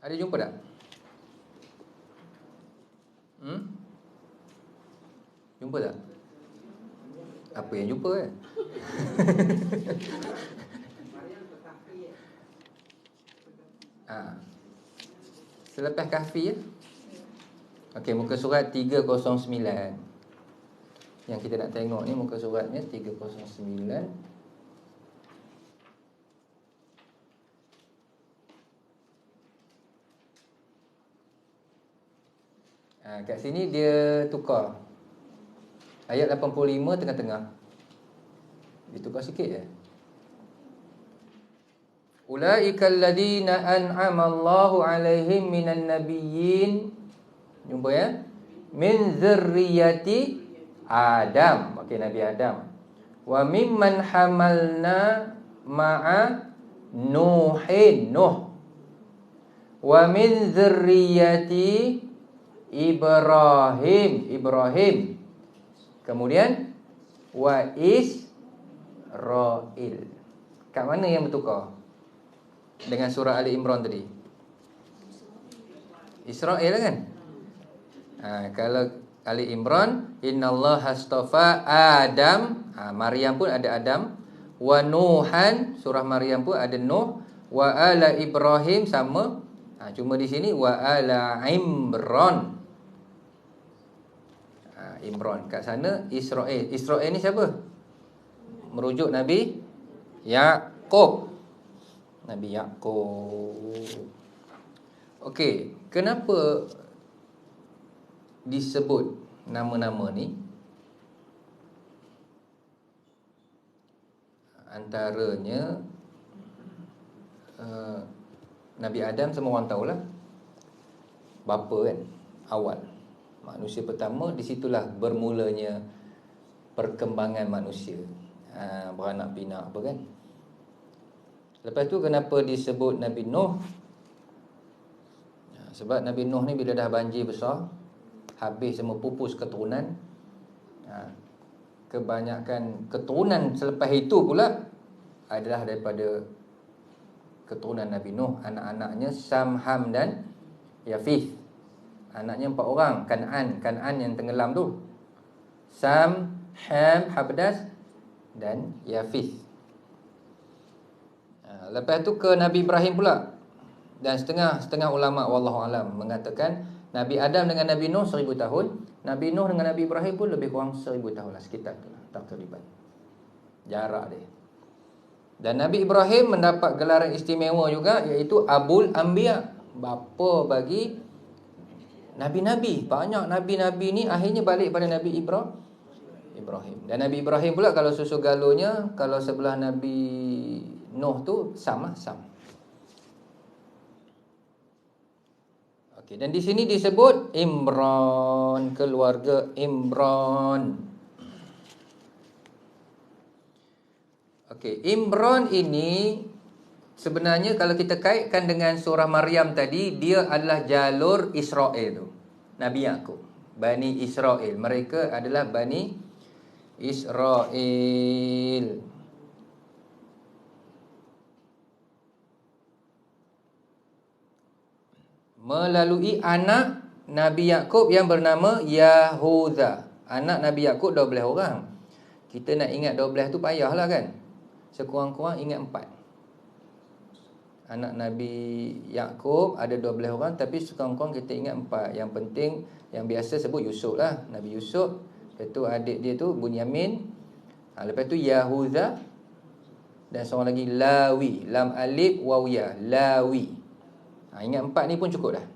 Ada jumpa tak? Jumpa tak? Apa yang jumpa kan? Selepas Kahfi ya. Okey, muka surat 309. Yang kita nak tengok ni muka suratnya 309. Kat sini dia tukar. Ayat 85 tengah-tengah. Dia tukar sikit je. Ulaikal ladina an'ama Allahu alaihim minan nabiyyin. Jumpa ya? Min dzurriyyati Adam. Okey, Nabi Adam. Wa mimman hamalna ma'a Nuhin. Nuh. Wa min dzurriyyati Ibrahim. Kemudian wa Israil. Kat mana yang bertukar dengan surah Ali Imran tadi? Israil kan? Kalau Ali Imran, innallaha astafa Adam, Maryam pun ada Adam, wa Nuhan, surah Maryam pun ada Nuh, wa ala Ibrahim sama. Cuma di sini wa ala Imran. Imran kat sana Israil. Israil ni siapa? Merujuk Nabi Yaqub. Nabi Yaqub. Okey, kenapa disebut nama-nama ni? Antaranya Nabi Adam semua orang tahulah, bapa kan, awal manusia pertama. Di situlah bermulanya perkembangan manusia, beranak pinak apa kan. Lepas tu kenapa disebut Nabi Nuh? Sebab Nabi Nuh ni bila dah banjir besar, habis semua pupus keturunan, kebanyakan keturunan selepas itu pula adalah daripada keturunan Nabi Nuh. Anak-anaknya Sam, Ham dan Yafith. Anaknya 4 orang. Kan'an yang tenggelam tu, Sam, Ham, Habdas dan Yafith. Lepas tu ke Nabi Ibrahim pula. Dan setengah ulama' wallahu alam mengatakan Nabi Adam dengan Nabi Nuh 1000 tahun, Nabi Nuh dengan Nabi Ibrahim pun lebih kurang 1000 tahun lah, sekitar tu lah, tak terlibat jarak dia. Dan Nabi Ibrahim mendapat gelaran istimewa juga, iaitu Abul Anbiya, bapa bagi Nabi-Nabi. Banyak Nabi-Nabi ni akhirnya balik pada Nabi Ibrahim. Dan Nabi Ibrahim pula kalau susu galonya, kalau sebelah Nabi Nuh tu Sam. Okey, dan di sini disebut Imran, keluarga Imran. Okey, Imran ini sebenarnya kalau kita kaitkan dengan surah Maryam tadi, dia adalah jalur Israel tu. Nabi Yaqub, Bani Israel. Mereka adalah Bani Israel. Melalui anak Nabi Yaqub yang bernama Yahuda. Anak Nabi Yaqub 12 orang. Kita nak ingat 12 tu payahlah kan. Sekurang-kurang ingat 4. Anak Nabi Yaqub ada 12 orang, tapi sekurang-kurang kita ingat 4. Yang penting, yang biasa sebut Yusuf lah. Nabi Yusuf. Lepas tu adik dia tu Bunyamin. Lepas tu Yahuda. Dan seorang lagi Lawi. Lam alif wawiyah, Lawi. Ingat 4 ni pun cukup dah.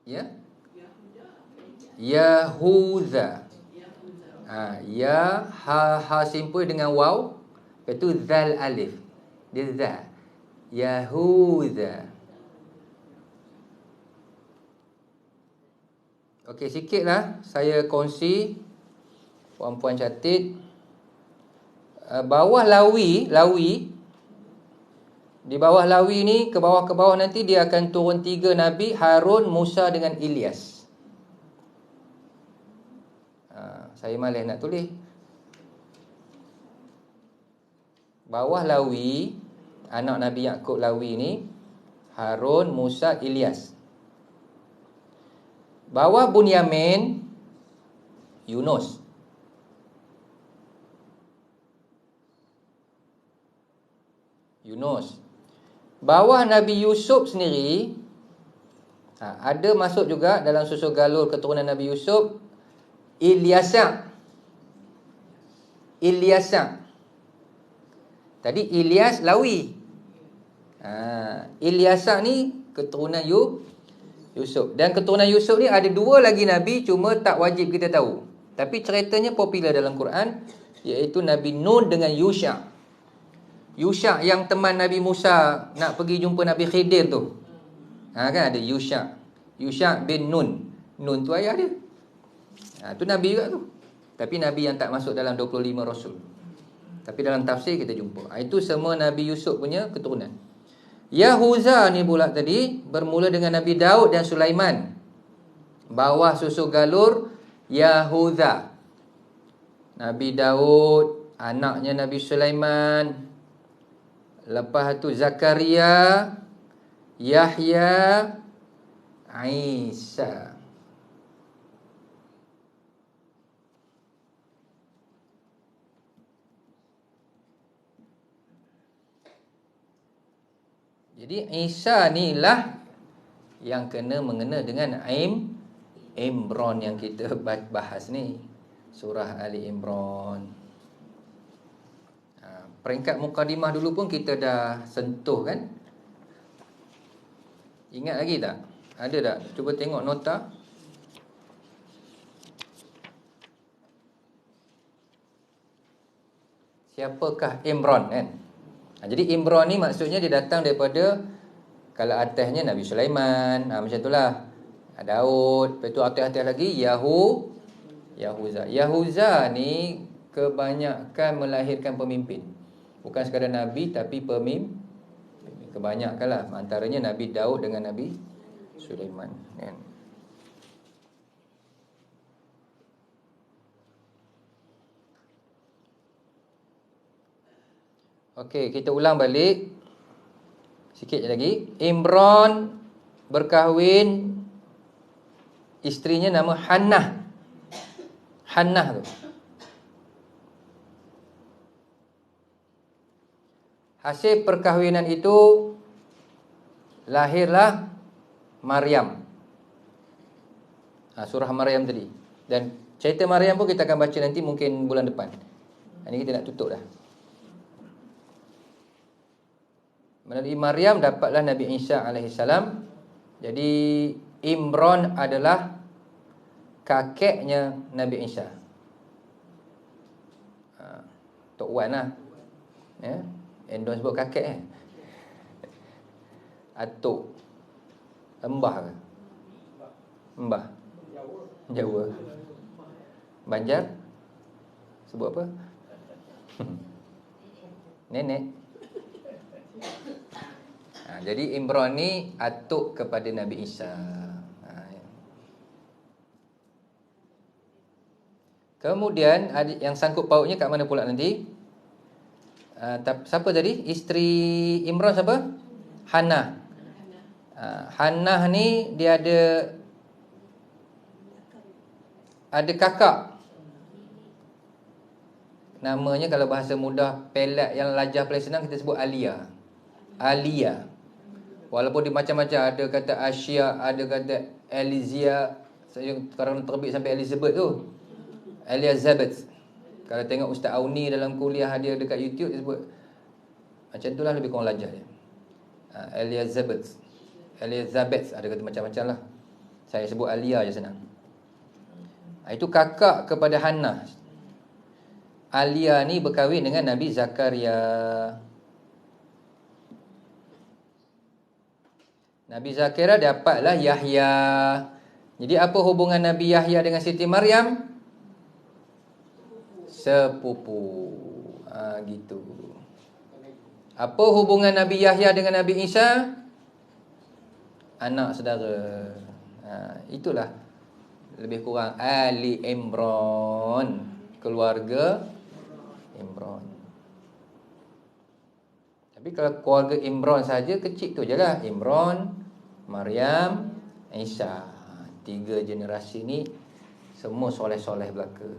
Ya? Yahuda. Ya, ha simple dengan waw. Lepas tu zal alif. Dia zal. Yahuda. Okey, sikitlah saya kongsi. Puan-puan catat. Bawah Lawi. Di bawah Lawi ni, ke bawah nanti dia akan turun 3 Nabi, Harun, Musa dengan Ilyas. Saya malas nak tulis. Bawah Lawi, anak Nabi Yaqub Lawi ni, Harun, Musa, Ilyas. Bawah Bunyamin, Yunus. Bawah Nabi Yusuf sendiri, ada masuk juga dalam susu galur keturunan Nabi Yusuf, Ilyasa. Tadi Ilyas Lawi. Ilyasa ni keturunan Yusuf. Dan keturunan Yusuf ni ada 2 lagi Nabi, cuma tak wajib kita tahu. Tapi ceritanya popular dalam Quran, iaitu Nabi Nun dengan Yusha. Yusha yang teman Nabi Musa nak pergi jumpa Nabi Khidir tu. Kan ada Yusha bin Nun. Nun tu ayah dia. Tu Nabi juga tu. Tapi Nabi yang tak masuk dalam 25 Rasul. Tapi dalam tafsir kita jumpa. Itu semua Nabi Yusuf punya keturunan. Yahuza ni pula tadi bermula dengan Nabi Daud dan Sulaiman. Bawah susu galur Yahuza. Nabi Daud, anaknya Nabi Sulaiman. Lepas tu Zakaria, Yahya, Isa. Jadi Isa ni lah yang mengena dengan Imran yang kita bahas ni. Surah Ali Imran. Peringkat mukadimah dulu pun kita dah sentuh kan? Ingat lagi tak? Ada tak? Cuba tengok nota. Siapakah Imran kan? Jadi Imran ni maksudnya dia datang daripada, kalau atasnya Nabi Sulaiman, macam itulah. Daud, lepas tu atas-atas lagi Yahuza. Yahuza ni kebanyakan melahirkan pemimpin. Bukan sekadar Nabi tapi pemimpin. Kebanyakanlah, antaranya Nabi Daud dengan Nabi Sulaiman kan. Okey, kita ulang balik sikit lagi. Imran berkahwin, isterinya nama Hannah. Hannah tu. Hasil perkahwinan itu lahirlah Maryam. Surah Maryam tadi. Dan cerita Maryam pun kita akan baca nanti mungkin bulan depan. Ini kita nak tutup dah. Melalui Maryam dapatlah Nabi Isa alaihissalam. Jadi Imran adalah kakeknya Nabi Isa. Tok Wan lah. Ya. Endon sebut kakek Atuk. Embah ke? Mbah. Jawa. Banjar sebut apa? Nenek. Jadi Imran ni atuk kepada Nabi Isa. Kemudian ada yang sangkut pautnya kat mana pula nanti? Siapa tadi? Isteri Imran siapa? Hannah. Hannah ni dia ada kakak. Namanya kalau bahasa mudah pelat yang lajah paling senang kita sebut Alia. Alia. Walaupun dia macam-macam, ada kata Asia, ada kata Elizia, sekarang terbit sampai Elizabeth tu. Elizabeth. Kalau tengok Ustaz Auni dalam kuliah dia dekat YouTube, dia sebut macam itulah, lebih kurang lajah dia. Elizabeth. Elizabeth ada kata macam-macam lah. Saya sebut Alia je senang. Itu kakak kepada Hannah. Alia ni berkahwin dengan Nabi Zakaria. Nabi Zakaria dapatlah Yahya. Jadi apa hubungan Nabi Yahya dengan Siti Maryam? Sepupu. Gitu. Apa hubungan Nabi Yahya dengan Nabi Isa? Anak saudara. Itulah lebih kurang Ali Imran, keluarga Imran. Tapi kalau keluarga Imran saja kecil tu je lah. Imran, Maryam, Isa. 3 generasi ni semua soleh-soleh belaka.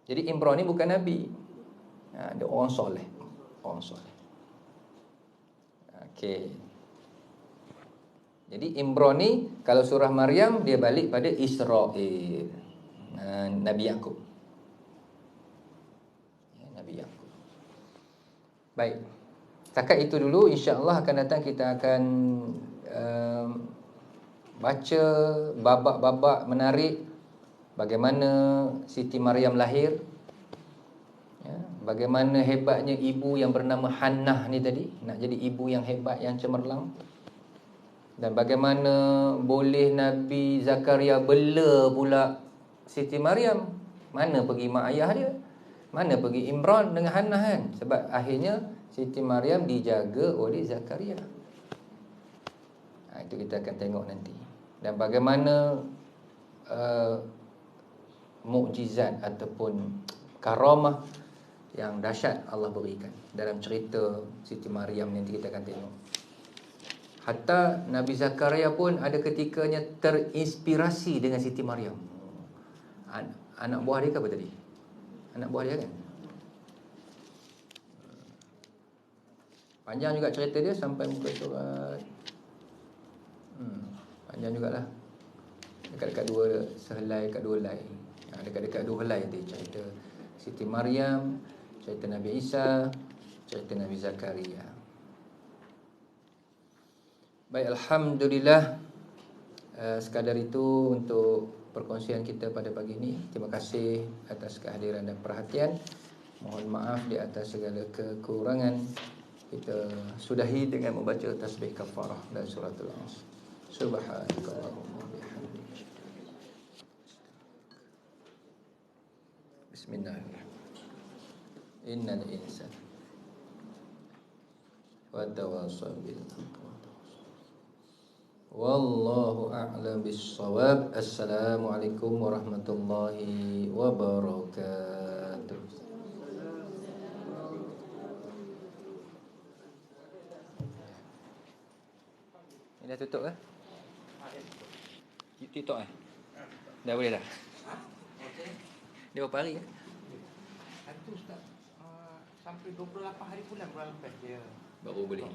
Jadi Imran ni bukan Nabi. Dia orang soleh. Orang soleh. Okey. Jadi Imran ni kalau surah Maryam dia balik pada Israel. Nabi Yaqub. Nabi Yaqub. Baik. Setakat itu dulu, insya-Allah akan datang kita akan baca babak-babak menarik bagaimana Siti Maryam lahir. Bagaimana hebatnya ibu yang bernama Hannah ni tadi, nak jadi ibu yang hebat, yang cemerlang. Dan bagaimana boleh Nabi Zakaria bela pula Siti Maryam, mana pergi mak ayah dia? Mana pergi Imran dengan Hannah kan? Sebab akhirnya Siti Maryam dijaga oleh Zakaria. Itu kita akan tengok nanti. Dan bagaimana mukjizat ataupun karamah yang dahsyat Allah berikan dalam cerita Siti Maryam nanti kita akan tengok. Hatta Nabi Zakaria pun ada ketikanya terinspirasi dengan Siti Maryam. Anak buah dia ke apa tadi? Anak buah dia kan? Panjang juga cerita dia sampai muka surat. Panjang jugalah. Dekat-dekat dua sehelai, kat dua helai. Dekat-dekat dua helai nanti cerita Siti Maryam, cerita Nabi Isa, cerita Nabi Zakaria. Baik, alhamdulillah. Sekadar itu untuk perkongsian kita pada pagi ini. Terima kasih atas kehadiran dan perhatian. Mohon maaf di atas segala kekurangan. Kita sudahi dengan membaca tasbih kafarah dan suratul Asr. Subhanakallahumma bihamdika. Bismillahirrahmanirrahim. Innal insana wa tawassaw bil haqqi wa tawassaw. Wallahu a'lam bis-shawab. Assalamualaikum warahmatullahi wabarakatuh. Ini dah tutup ke? TikTok dah boleh dah. Dia berapa hari ya? Itu Ustaz, sampai 28 hari bulan lepas dia Baru boleh.